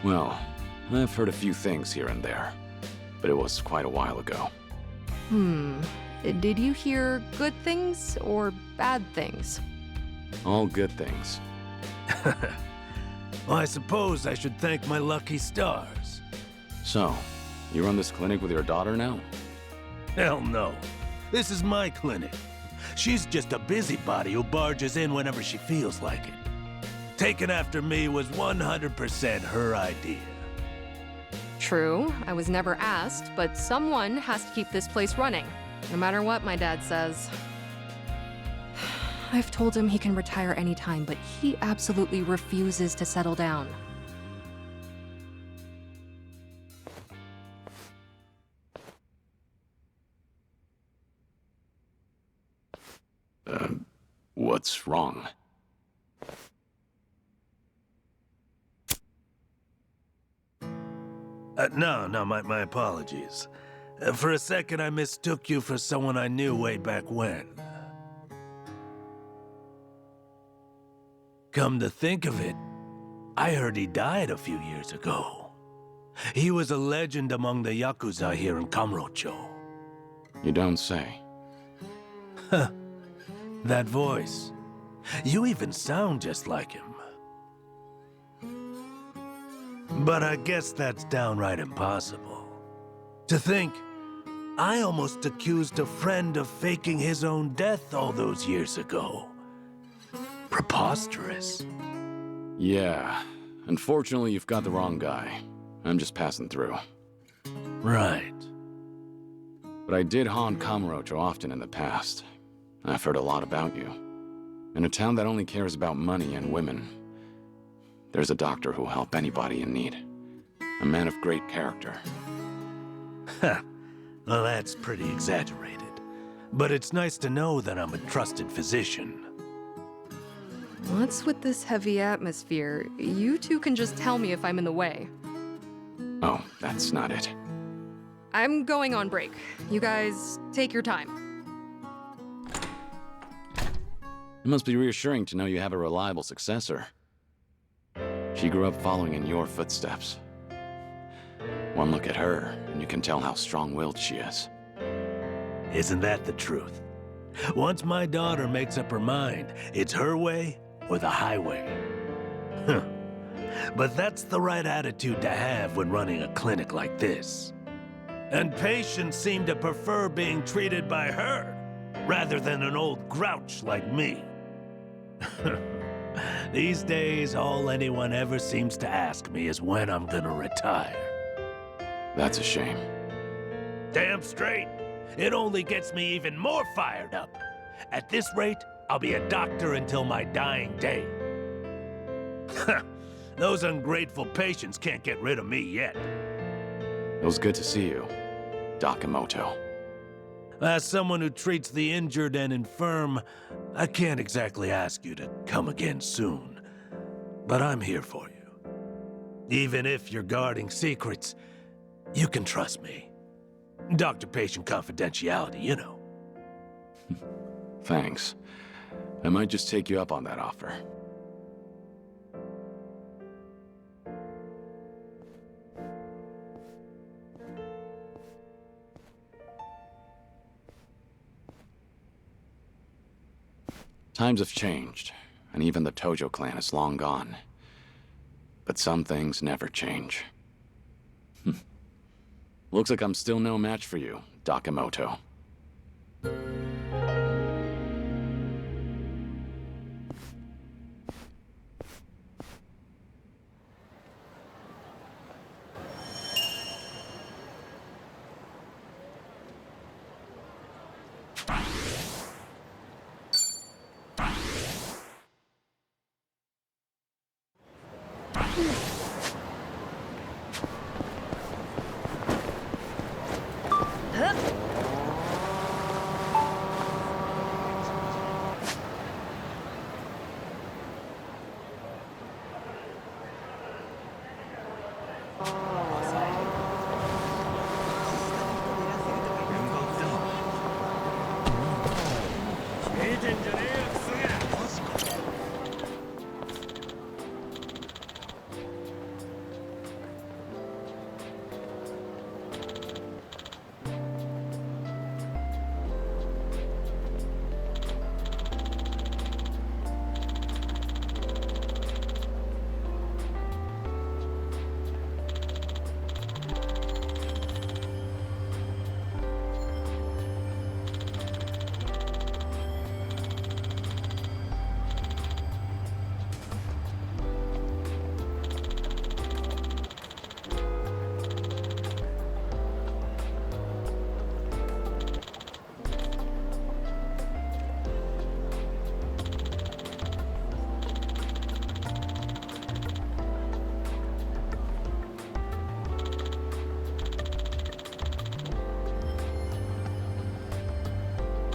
Well, I've heard a few things here and there, but it was quite a while ago. Did you hear good things or bad things? All good things. Well, I suppose I should thank my lucky stars. So, you run this clinic with your daughter now? Hell no. This is my clinic. She's just a busybody who barges in whenever she feels like it. Taking after me was 100% her idea. True, I was never asked, but someone has to keep this place running. No matter what my dad says. I've told him he can retire anytime, but he absolutely refuses to settle down. What's wrong? No, my apologies. For a second, I mistook you for someone I knew way back when. Come to think of it, I heard he died a few years ago. He was a legend among the Yakuza here in Kamurocho. You don't say. Huh. That voice. You even sound just like him. But I guess that's downright impossible. To think, I almost accused a friend of faking his own death all those years ago. Preposterous. Yeah. Unfortunately, you've got the wrong guy. I'm just passing through. Right. But I did haunt Kamurocho often in the past. I've heard a lot about you. In a town that only cares about money and women, there's a doctor who'll help anybody in need. A man of great character. Ha! Well, that's pretty exaggerated. But it's nice to know that I'm a trusted physician. What's with this heavy atmosphere? You two can just tell me if I'm in the way. Oh, that's not it. I'm going on break. You guys, take your time. It must be reassuring to know you have a reliable successor. She grew up following in your footsteps. One look at her, and you can tell how strong-willed she is. Isn't that the truth? Once my daughter makes up her mind, it's her way or the highway. Huh. But that's the right attitude to have when running a clinic like this. And patients seem to prefer being treated by her, rather than an old grouch like me. These days, all anyone ever seems to ask me is when I'm gonna retire. That's a shame. Damn straight. It only gets me even more fired up. At this rate, I'll be a doctor until my dying day. Those ungrateful patients can't get rid of me yet. It was good to see you, Dakamoto. As someone who treats the injured and infirm, I can't exactly ask you to come again soon. But I'm here for you. Even if you're guarding secrets, you can trust me. Doctor-patient confidentiality, you know. Thanks. I might just take you up on that offer. Times have changed, and even the Tojo clan is long gone. But some things never change. Looks like I'm still no match for you, Dakamoto.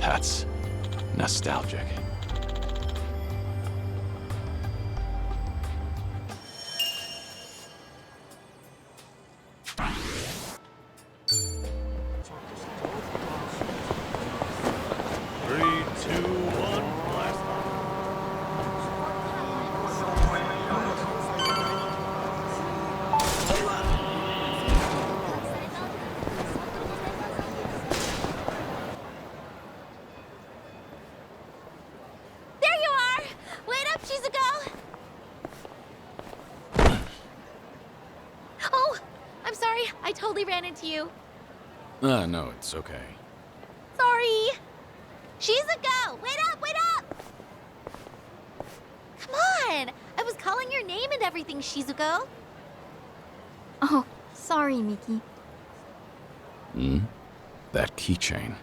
That's nostalgic. There you are! Wait up, Shizuko! Oh, I'm sorry. I totally ran into you. No, it's okay. Sorry. Shizuko! Wait up, wait up! Come on! I was calling your name and everything, Shizuko. Oh, sorry, Miki. Hmm? That keychain.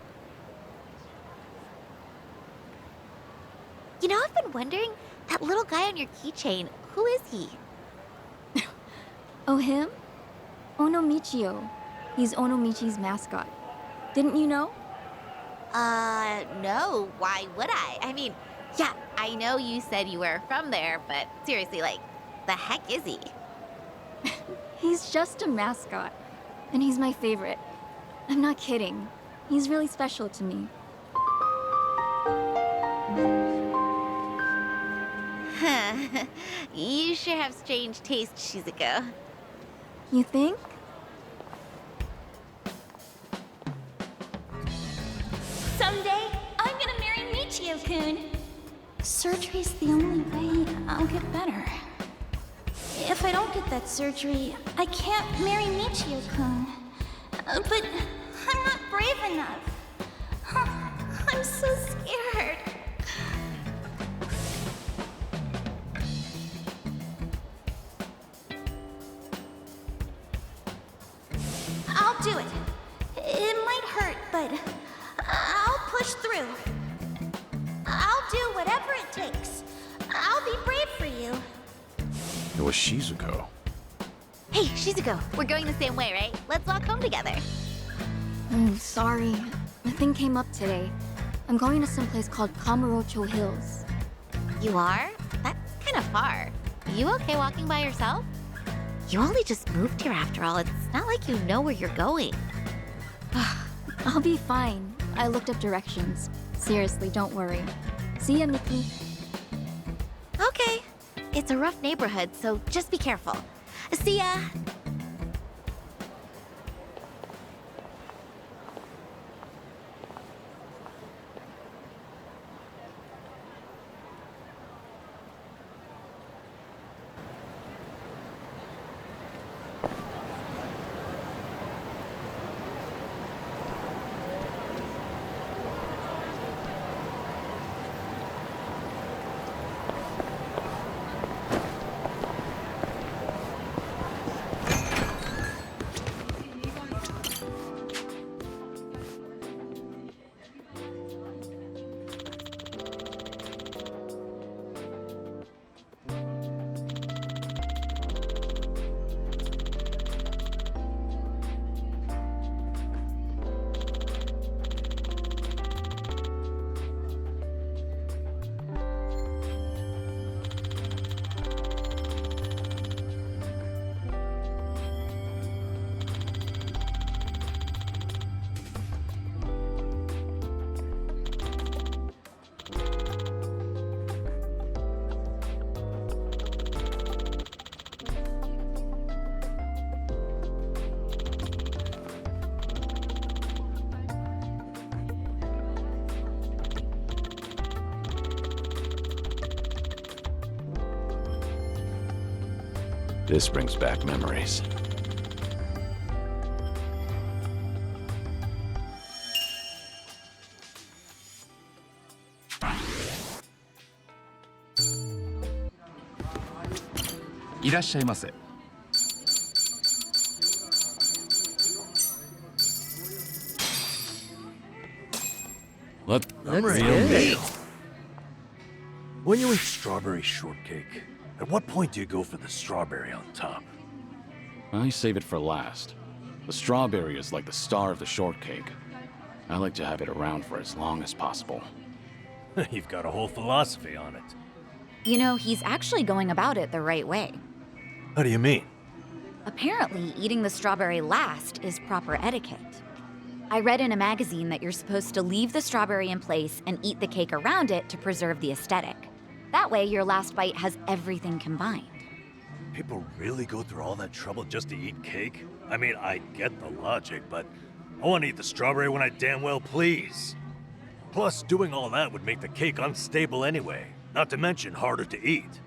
You know, I've been wondering, that little guy on your keychain, who is he? Oh, him? Onomichio. He's Onomichi's mascot. Didn't you know? No. Why would I? I mean, yeah, I know you said you were from there, but seriously, like, the heck is he? He's just a mascot. And he's my favorite. I'm not kidding. He's really special to me. You sure have strange taste, Shizuko. You think? Someday, I'm gonna marry Michio-kun. Surgery's the only way I'll get better. If I don't get that surgery, I can't marry Michio-kun. But I'm not brave enough. I'm so scared. I'll do it. It might hurt, but I'll push through. I'll do whatever it takes. I'll be brave for you. It was Shizuko. Hey, Shizuko, we're going the same way, right? Let's walk home together. Oh, sorry. A thing came up today. I'm going to some place called Kamurocho Hills. You are? That's kind of far. You okay walking by yourself? You only just moved here after all. It's not like you know where you're going. I'll be fine. I looked up directions. Seriously, don't worry. See ya, Miki. Okay. It's a rough neighborhood, so just be careful. See ya! This brings back memories. I'm ready to eat. When you eat strawberry shortcake, at what point do you go for the strawberry on top? I save it for last. The strawberry is like the star of the shortcake. I like to have it around for as long as possible. You've got a whole philosophy on it. You know, he's actually going about it the right way. How do you mean? Apparently, eating the strawberry last is proper etiquette. I read in a magazine that you're supposed to leave the strawberry in place and eat the cake around it to preserve the aesthetic. That way, your last bite has everything combined. People really go through all that trouble just to eat cake? I mean, I get the logic, but I want to eat the strawberry when I damn well please. Plus, doing all that would make the cake unstable anyway, not to mention harder to eat.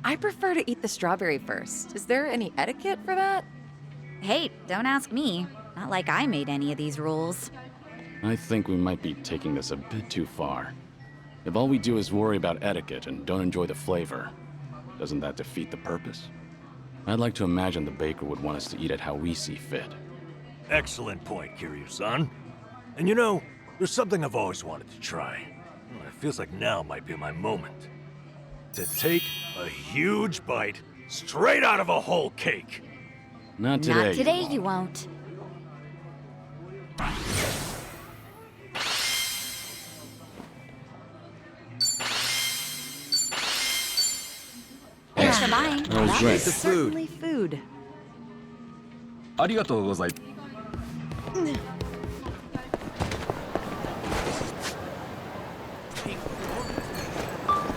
I prefer to eat the strawberry first. Is there any etiquette for that? Hey, don't ask me. Not like I made any of these rules. I think we might be taking this a bit too far. If all we do is worry about etiquette and don't enjoy the flavor, doesn't that defeat the purpose? I'd like to imagine the baker would want us to eat it how we see fit. Excellent point, Kiryu-san. And you know, there's something I've always wanted to try. It feels like now might be my moment. To take a huge bite straight out of a whole cake. Not today. Not today, you won't. Thanks for buying. That was great. Certainly food. ありがとうございます。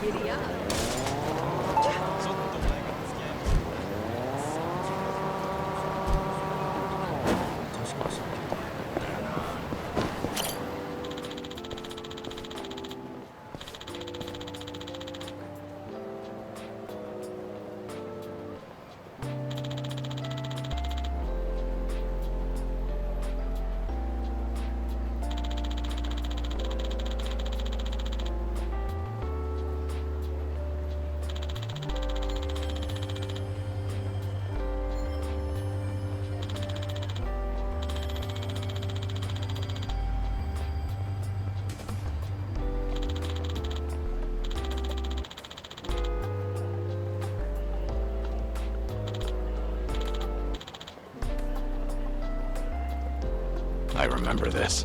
Giddy up. I remember this.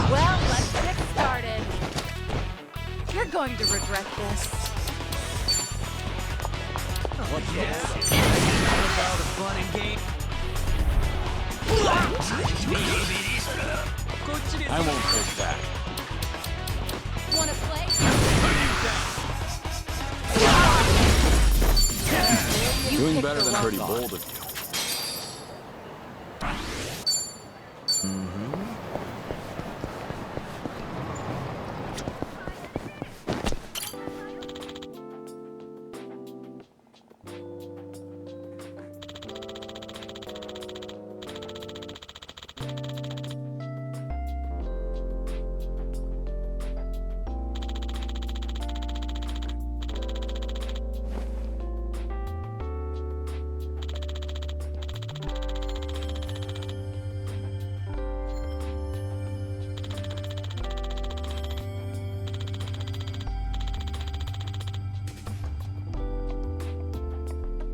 Well, let's get started. You're going to regret this. Oh, yeah. About a fun and game. I won't take that. Wanna play? Doing better than pretty bold of you.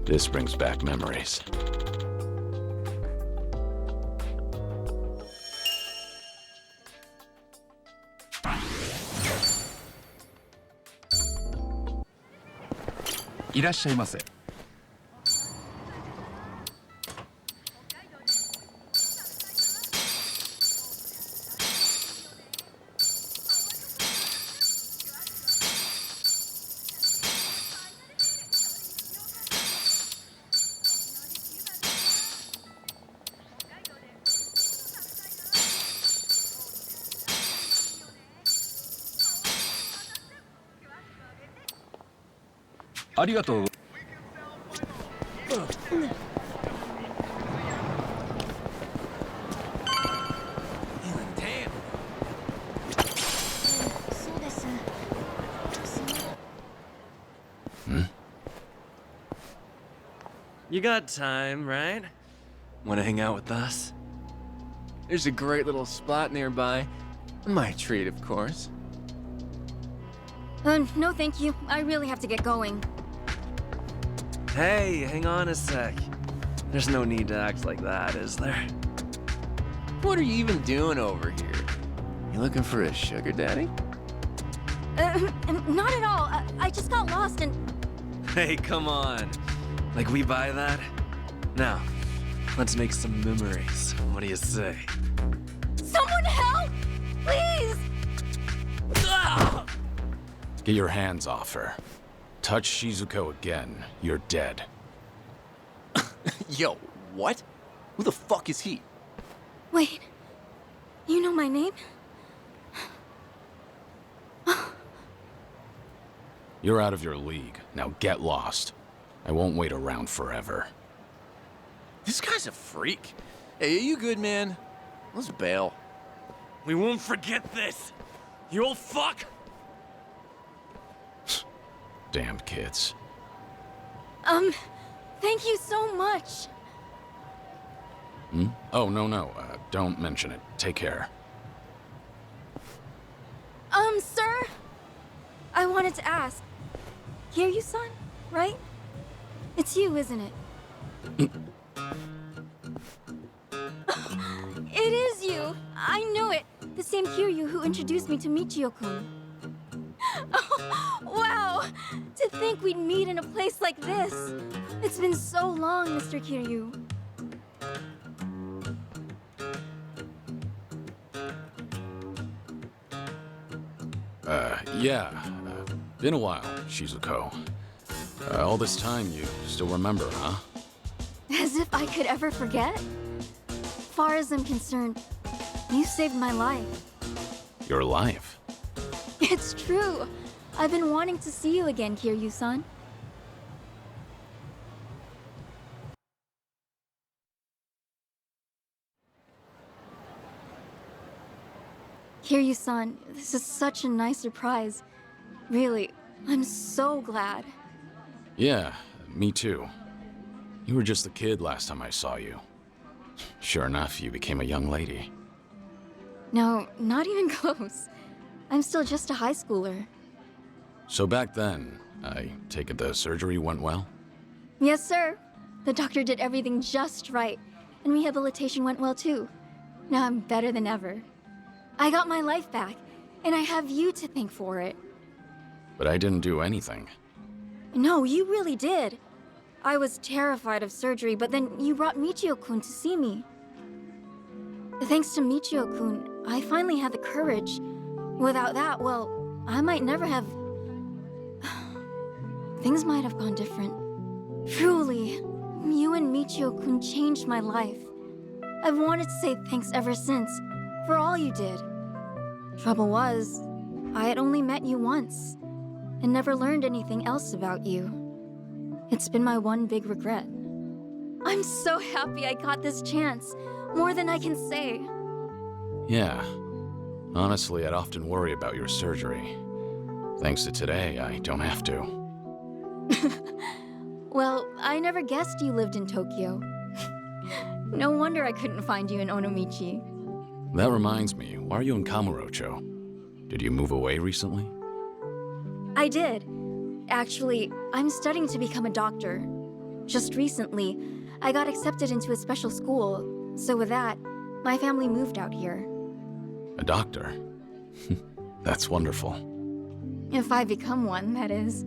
This brings back memories.いらっしゃいませ。 ありがとう。 Damn. You got time, right? Want to hang out with us? There's a great little spot nearby. My treat, of course. No thank you. I really have to get going. Hey, hang on a sec. There's no need to act like that, is there? What are you even doing over here? You looking for a sugar daddy? Not at all. I just got lost and... Hey, come on. Like we buy that? Now, let's make some memories. What do you say? Someone help! Please! Get your hands off her. Touch Shizuko again, you're dead. Yo, what? Who the fuck is he? Wait. You know my name? You're out of your league. Now get lost. I won't wait around forever. This guy's a freak. Hey, are you good, man? Let's bail. We won't forget this. You old fuck! Damned kids. Thank you so much. Hmm? Oh, no. Don't mention it. Take care. Sir? I wanted to ask. Kiryu-san, right? It's you, isn't it? It is you! I knew it! The same Kiryu who introduced me to Michio-kun. Oh, wow! To think we'd meet in a place like this! It's been so long, Mr. Kiryu. Yeah. Been a while, Shizuko. All this time, you still remember, huh? As if I could ever forget? Far as I'm concerned, you saved my life. Your life? It's true. I've been wanting to see you again, Kiryu-san. Kiryu-san, this is such a nice surprise. Really, I'm so glad. Yeah, me too. You were just a kid last time I saw you. Sure enough, you became a young lady. No, not even close. I'm still just a high schooler. So back then, I take it the surgery went well? Yes, sir. The doctor did everything just right, and rehabilitation went well too. Now I'm better than ever. I got my life back, and I have you to thank for it. But I didn't do anything. No, you really did. I was terrified of surgery, but then you brought Michio-kun to see me. Thanks to Michio-kun, I finally had the courage. Without that, well, I might never have... Things might have gone different. Truly, you and Michio-kun changed my life. I've wanted to say thanks ever since, for all you did. Trouble was, I had only met you once, and never learned anything else about you. It's been my one big regret. I'm so happy I got this chance, more than I can say. Yeah. Honestly, I'd often worry about your surgery. Thanks to today, I don't have to. Well, I never guessed you lived in Tokyo. No wonder I couldn't find you in Onomichi. That reminds me, why are you in Kamurocho? Did you move away recently? I did. Actually, I'm studying to become a doctor. Just recently, I got accepted into a special school, so with that, my family moved out here. A doctor? That's wonderful. If I become one, that is.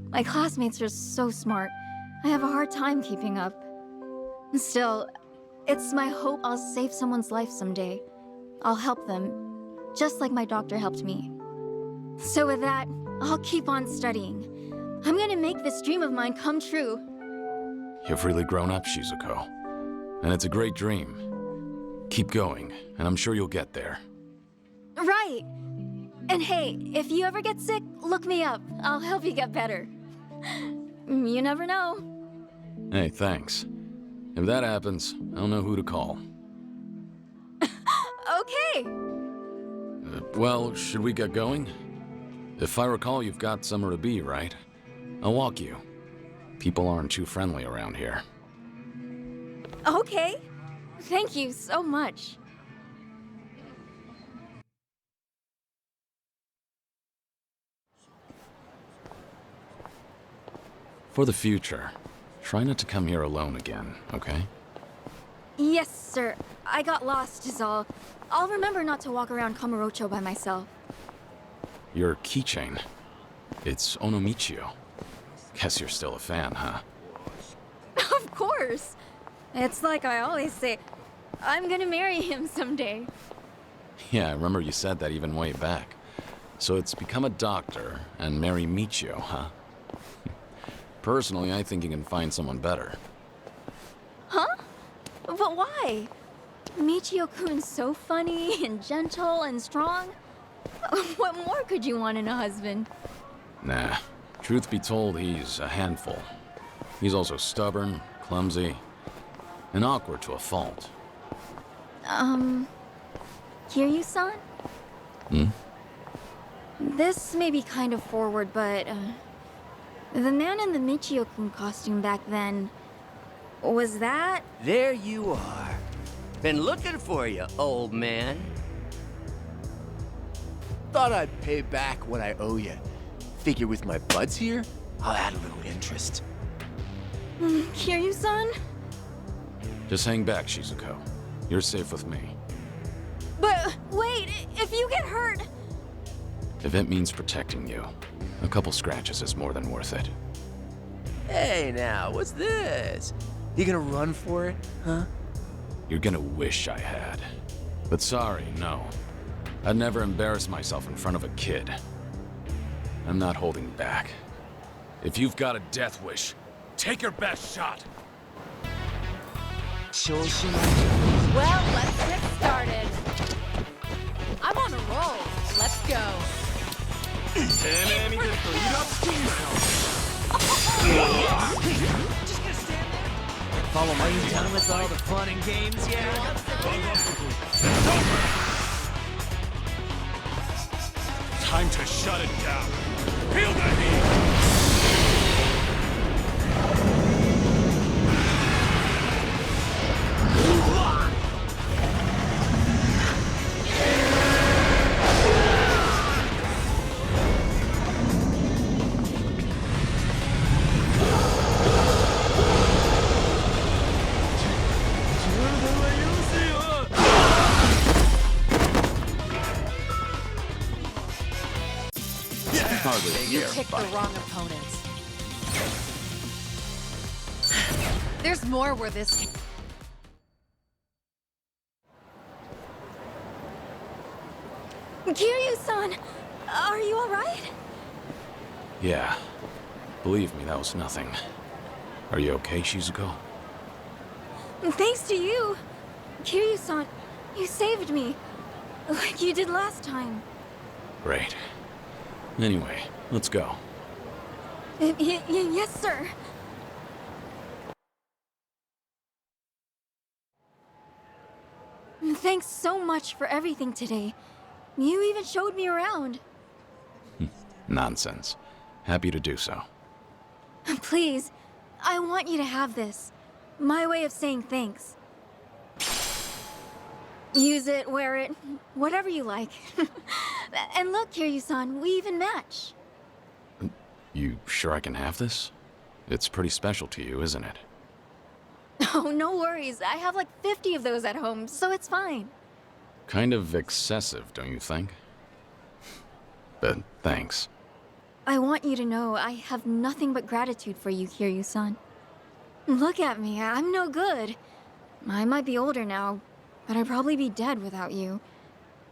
My classmates are so smart, I have a hard time keeping up. Still, it's my hope I'll save someone's life someday. I'll help them, just like my doctor helped me. So with that, I'll keep on studying. I'm gonna make this dream of mine come true. You've really grown up, Shizuko. And it's a great dream. Keep going, and I'm sure you'll get there. Right! And hey, if you ever get sick, look me up. I'll help you get better. You never know. Hey, thanks. If that happens, I'll know who to call. Okay! Well, should we get going? If I recall, you've got somewhere to be, right? I'll walk you. People aren't too friendly around here. Okay. Thank you so much. For the future, try not to come here alone again, okay? Yes, sir. I got lost is all. I'll remember not to walk around Kamurocho by myself. Your keychain. It's Onomichio. Guess you're still a fan, huh? Of course. It's like I always say, I'm gonna marry him someday. Yeah, I remember you said that even way back. So it's become a doctor and marry Michio, huh? Personally, I think you can find someone better. Huh? But why? Michio-kun's so funny and gentle and strong. What more could you want in a husband? Nah. Truth be told, he's a handful. He's also stubborn, clumsy, and awkward to a fault. Kiryu-san? Hmm? This may be kind of forward, but, the man in the Michio-kun costume back then, was that? There you are. Been looking for you, old man. Thought I'd pay back what I owe you. Figure with my buds here, I'll add a little interest. Kiryu-san? Just hang back, Shizuko. You're safe with me. But, wait, if you get hurt... If it means protecting you, a couple scratches is more than worth it. Hey now, what's this? You gonna run for it, huh? You're gonna wish I had. But sorry, no. I'd never embarrass myself in front of a kid. I'm not holding back. If you've got a death wish, take your best shot! Well, let's get started. I'm on a roll. Let's go. Follow my done with all the fun and games yet? Time to shut it down. Feel the heat! You picked the wrong opponents. There's more where this... Kiryu-san! Are you alright? Yeah. Believe me, that was nothing. Are you okay, Shizuko? Thanks to you. Kiryu-san, you saved me. Like you did last time. Great. Anyway, let's go. Yes, sir. Thanks so much for everything today. You even showed me around. Nonsense. Happy to do so. Please, I want you to have this. My way of saying thanks. Use it, wear it, whatever you like. And look, Kiryu-san, we even match. You sure I can have this? It's pretty special to you, isn't it? Oh, no worries. I have like 50 of those at home, so it's fine. Kind of excessive, don't you think? But thanks. I want you to know I have nothing but gratitude for you, Kiryu-san. Look at me, I'm no good. I might be older now, but I'd probably be dead without you.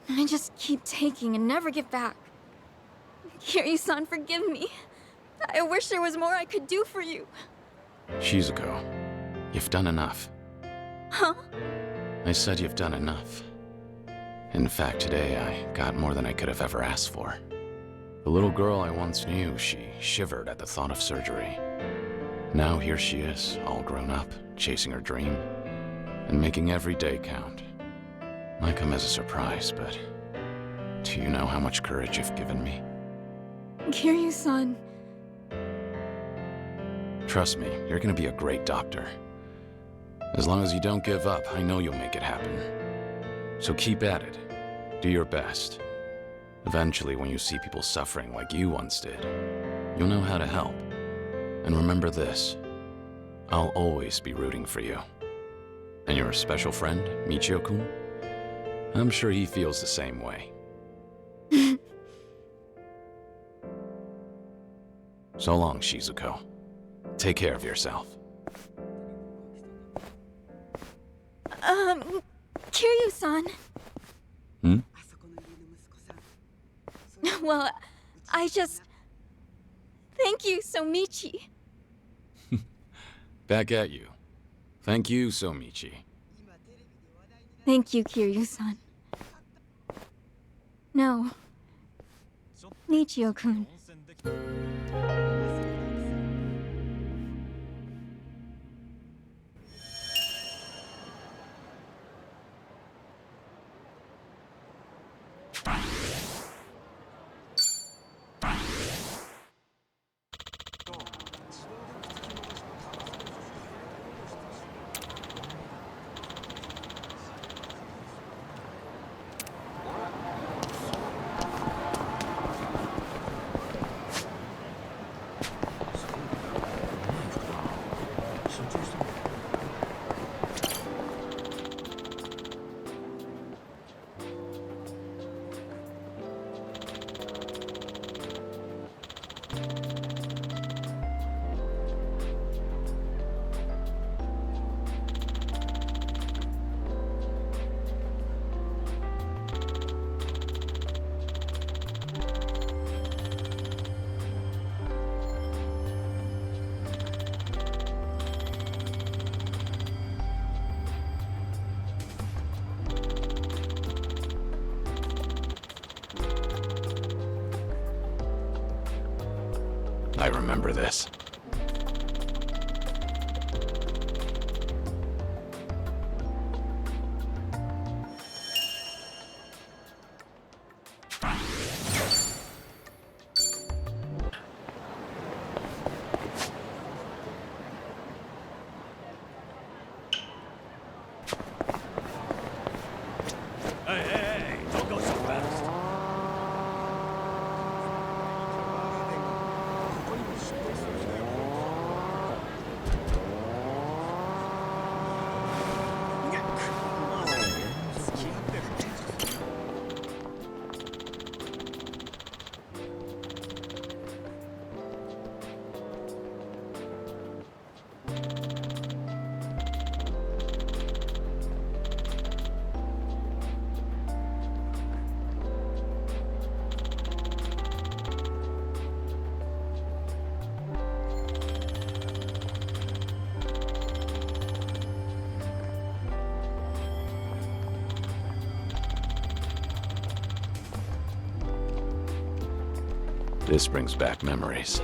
I just keep taking and never give back. Kiryu-san, forgive me. I wish there was more I could do for you. Shizuko, you've done enough. Huh? I said you've done enough. In fact, today I got more than I could have ever asked for. The little girl I once knew, she shivered at the thought of surgery. Now here she is, all grown up, chasing her dream, and making every day count. Might come as a surprise, but do you know how much courage you've given me? Kiryu-san. Trust me, you're gonna be a great doctor. As long as you don't give up, I know you'll make it happen. So keep at it. Do your best. Eventually, when you see people suffering like you once did, you'll know how to help. And remember this, I'll always be rooting for you. And your special friend, Michio-kun? I'm sure he feels the same way. So long, Shizuko. Take care of yourself. Kiryu-san. Hmm? Well, I just... Thank you, Somichi. Back at you. Thank you, Somichi. Thank you, Kiryu-san. No. Michio-kun. I remember this. Hey, don't go so fast. This brings back memories.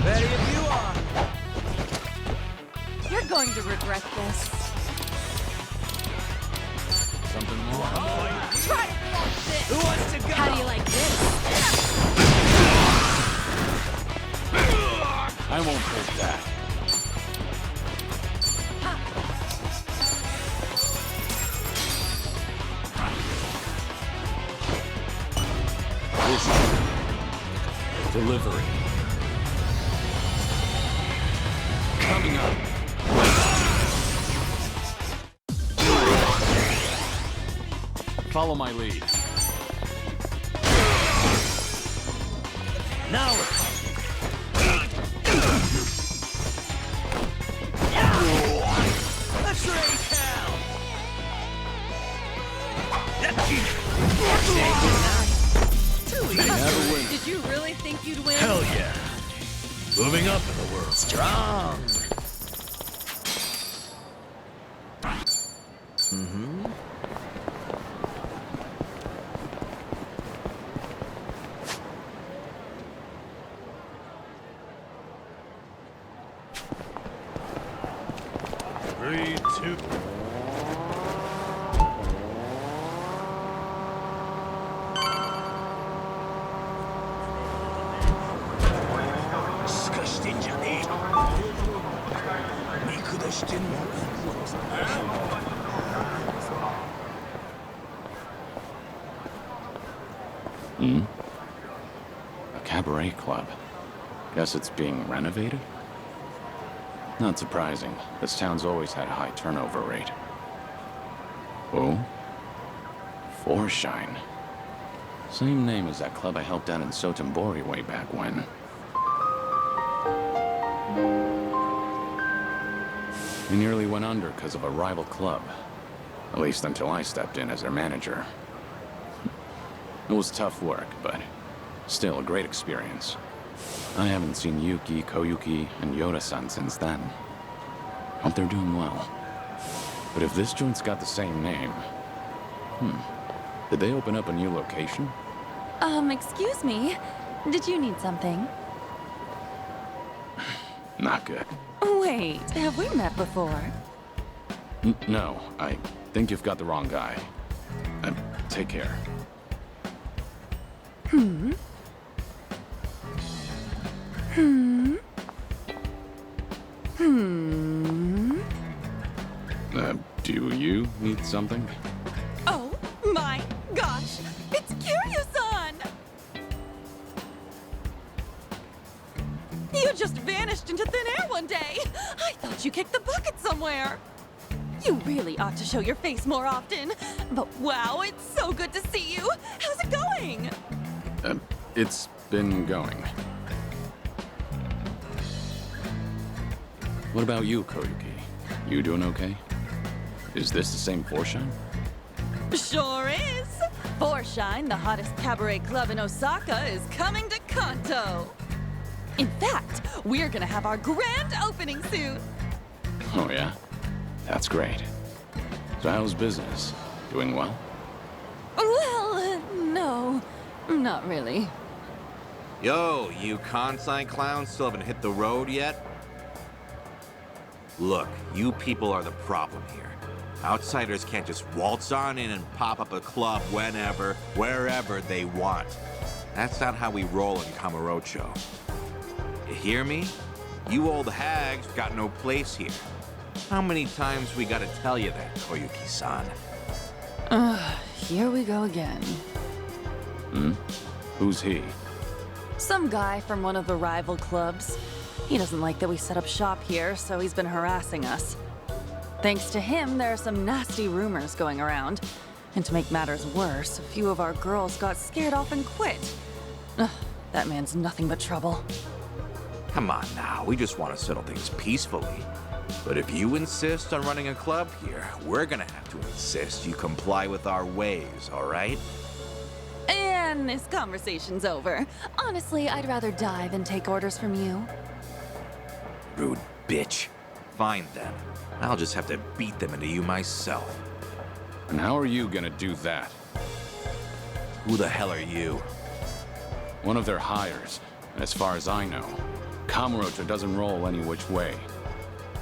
Ready if you are. You're going to regret this. Something wrong? Try to block this. Who wants to go? How do you like this? I won't take that. Delivery. Coming up. Follow my lead. Now let's raise hell. Never win. Did you really think you'd win? Hell yeah. Moving up in the world. Strong. Mm-hmm. Three, two. Hmm? A cabaret club. Guess it's being renovated? Not surprising. This town's always had a high turnover rate. Oh? Forshine. Same name as that club I helped out in Sotenbori way back when. They nearly went under because of a rival club. At least until I stepped in as their manager. It was tough work, but still a great experience. I haven't seen Yuki, Koyuki, and Yoda-san since then. Hope they're doing well. But if this joint's got the same name... Did they open up a new location? Excuse me. Did you need something? Not good. Wait, have we met before? No, I think you've got the wrong guy. Take care. Hmm? Hmm? Hmm? Do you need something? Oh my gosh! It's Kiryu-san! You just vanished into thin air one day! I thought you kicked the bucket somewhere! You really ought to show your face more often. But wow, it's so good to see you! How's it going? It's been going. What about you, Koyuki? You doing okay? Is this the same Forshine? Sure is! Forshine, the hottest cabaret club in Osaka, is coming to Kanto! In fact, we're gonna have our grand opening soon! Oh yeah? That's great. So how's business? Doing well? Well, no. Not really. Yo, you Kansai clowns still haven't hit the road yet? Look, you people are the problem here. Outsiders can't just waltz on in and pop up a club whenever, wherever they want. That's not how we roll in Kamurocho. You hear me? You old hags got no place here. How many times we gotta tell you that, Koyuki-san? Here we go again. Hmm? Who's he? Some guy from one of the rival clubs. He doesn't like that we set up shop here, so he's been harassing us. Thanks to him, there are some nasty rumors going around. And to make matters worse, a few of our girls got scared off and quit. Ugh, that man's nothing but trouble. Come on now, we just want to settle things peacefully. But if you insist on running a club here, we're gonna have to insist you comply with our ways, all right? And this conversation's over. Honestly, I'd rather die than take orders from you. Rude bitch. Fine then. I'll just have to beat them into you myself. And how are you gonna do that? Who the hell are you? One of their hires. As far as I know, Kamurocho doesn't roll any which way.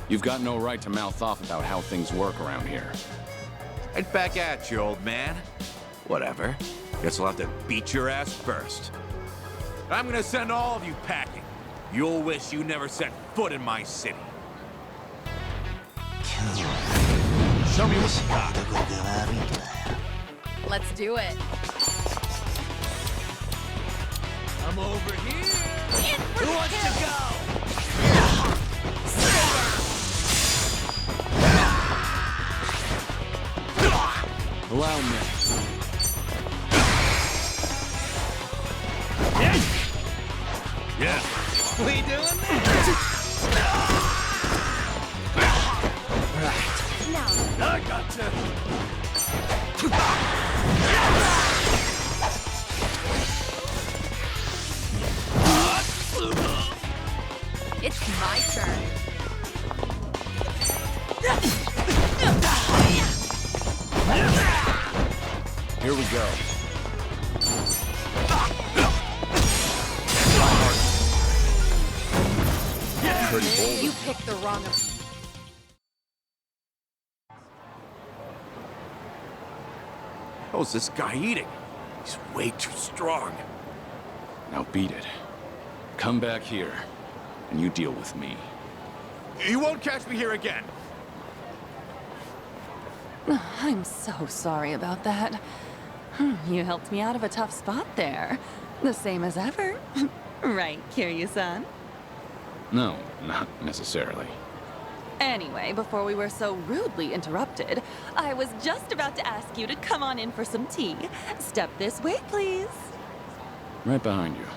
You've got no right to mouth off about how things work around here. Right back at you, old man. Whatever. Guess I'll have to beat your ass first. I'm gonna send all of you packing. You'll wish you never set foot in my city. Show me what you got. Let's do it. I'm over here. Who wants to go? Allow me. Yeah. We doing this? Now. I gotcha. It's my turn. Here we go. Pretty bold. You picked the wrong. How's this guy eating? He's way too strong. Now beat it. Come back here, and you deal with me. You won't catch me here again. I'm so sorry about that. You helped me out of a tough spot there. The same as ever. Right, Kiryu-san? No, not necessarily. Anyway, before we were so rudely interrupted, I was just about to ask you to come on in for some tea. Step this way, please. Right behind you.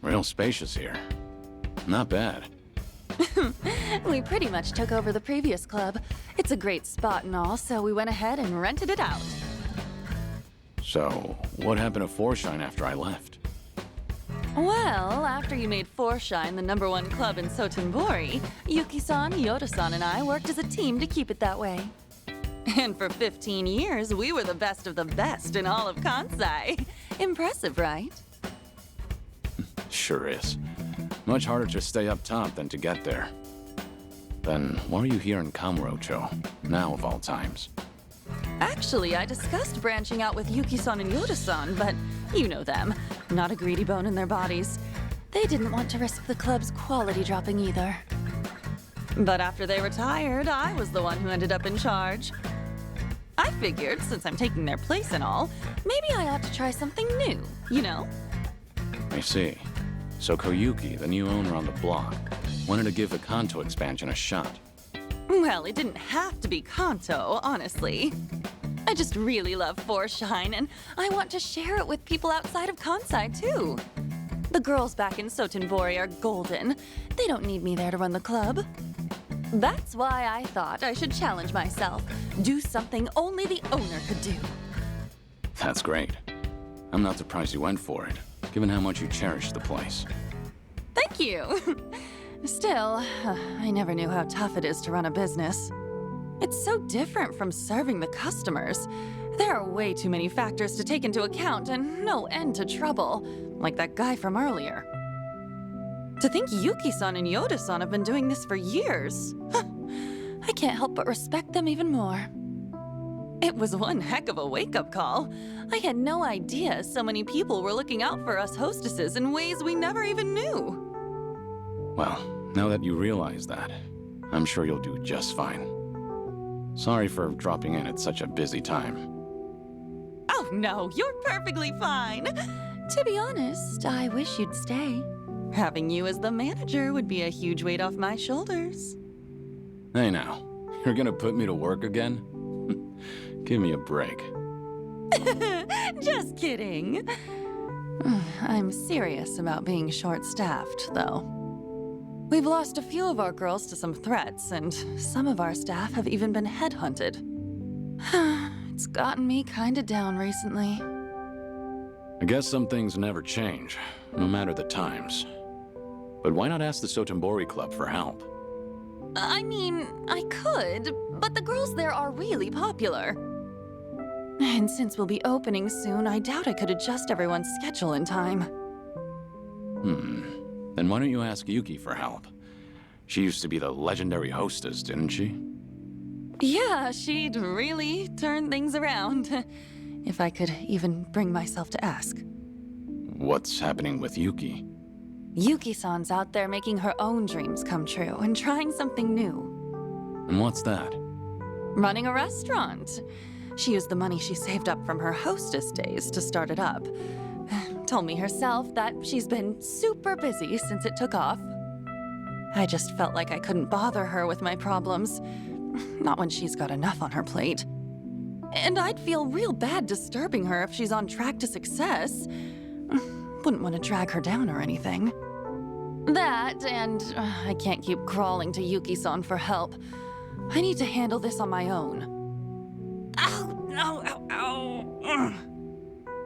Real spacious here. Not bad. We pretty much took over the previous club. It's a great spot and all, so we went ahead and rented it out. So, what happened to Forshine after I left? Well, after you made Forshine the #1 club in Sotenbori, Yuki-san, Yoda-san, and I worked as a team to keep it that way. And for 15 years, we were the best of the best in all of Kansai. Impressive, right? Sure is. Much harder to stay up top than to get there. Then, why are you here in Kamurocho, now of all times? Actually, I discussed branching out with Yuki-san and Yoda-san, but you know them. Not a greedy bone in their bodies. They didn't want to risk the club's quality dropping either. But after they retired, I was the one who ended up in charge. I figured, since I'm taking their place and all, maybe I ought to try something new, you know? I see. So Koyuki, the new owner on the block, wanted to give the Kanto expansion a shot. Well, it didn't have to be Kanto, honestly. I just really love Forshine, and I want to share it with people outside of Kansai, too. The girls back in Sotenbori are golden. They don't need me there to run the club. That's why I thought I should challenge myself. Do something only the owner could do. That's great. I'm not surprised you went for it, given how much you cherish the place. Thank you. Still, I never knew how tough it is to run a business. It's so different from serving the customers. There are way too many factors to take into account and no end to trouble, like that guy from earlier. To think Yuki-san and Yoda-san have been doing this for years. I can't help but respect them even more. It was one heck of a wake-up call. I had no idea so many people were looking out for us hostesses in ways we never even knew. Well, now that you realize that, I'm sure you'll do just fine. Sorry for dropping in at such a busy time. Oh no, you're perfectly fine. To be honest, I wish you'd stay. Having you as the manager would be a huge weight off my shoulders. Hey now, you're gonna put me to work again? Give me a break. Just kidding. I'm serious about being short-staffed, though. We've lost a few of our girls to some threats, and some of our staff have even been headhunted. It's gotten me kinda down recently. I guess some things never change, no matter the times. But why not ask the Sotenbori Club for help? I mean, I could, but the girls there are really popular. And since we'll be opening soon, I doubt I could adjust everyone's schedule in time. Then why don't you ask Yuki for help? She used to be the legendary hostess, didn't she? Yeah, she'd really turn things around. If I could even bring myself to ask. What's happening with Yuki? Yuki-san's out there making her own dreams come true and trying something new. And what's that? Running a restaurant. She used the money she saved up from her hostess days to start it up. Told me herself that she's been super busy since it took off. I just felt like I couldn't bother her with my problems. Not when she's got enough on her plate. And I'd feel real bad disturbing her if she's on track to success. Wouldn't want to drag her down or anything. That, and I can't keep crawling to Yuki-san for help. I need to handle this on my own. Ow, no, ow, ow.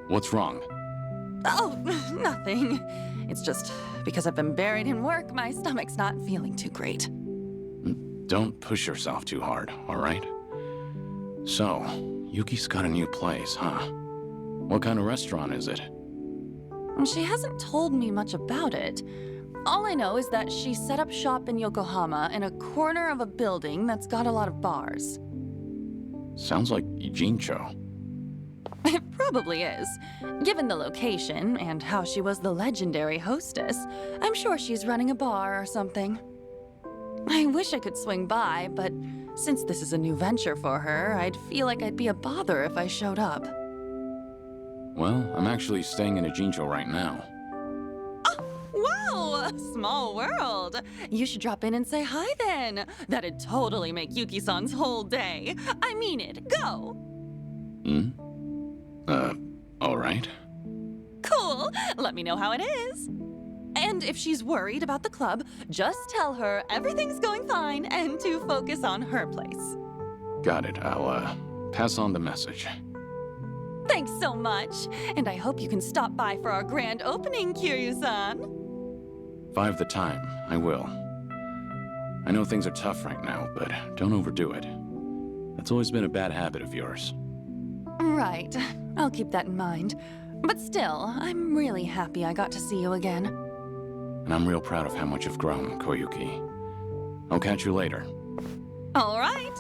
What's wrong? Oh, nothing. It's just because I've been buried in work, my stomach's not feeling too great. Don't push yourself too hard, all right? So, Yuki's got a new place, huh? What kind of restaurant is it? She hasn't told me much about it. All I know is that she set up shop in Yokohama in a corner of a building that's got a lot of bars. Sounds like Ijincho. It probably is. Given the location and how she was the legendary hostess, I'm sure she's running a bar or something. I wish I could swing by, but since this is a new venture for her, I'd feel like I'd be a bother if I showed up. Well, I'm actually staying in Ijincho right now. Wow! Small world! You should drop in and say hi then. That'd totally make Yuki-san's whole day. I mean it. Go! All right. Cool! Let me know how it is. And if she's worried about the club, just tell her everything's going fine and to focus on her place. Got it. I'll, pass on the message. Thanks so much. And I hope you can stop by for our grand opening, Kiryu-san. 5 the time. I will. I know things are tough right now, but don't overdo it. That's always been a bad habit of yours. Right. I'll keep that in mind. But still, I'm really happy I got to see you again. And I'm real proud of how much you've grown, Koyuki. I'll catch you later. All right.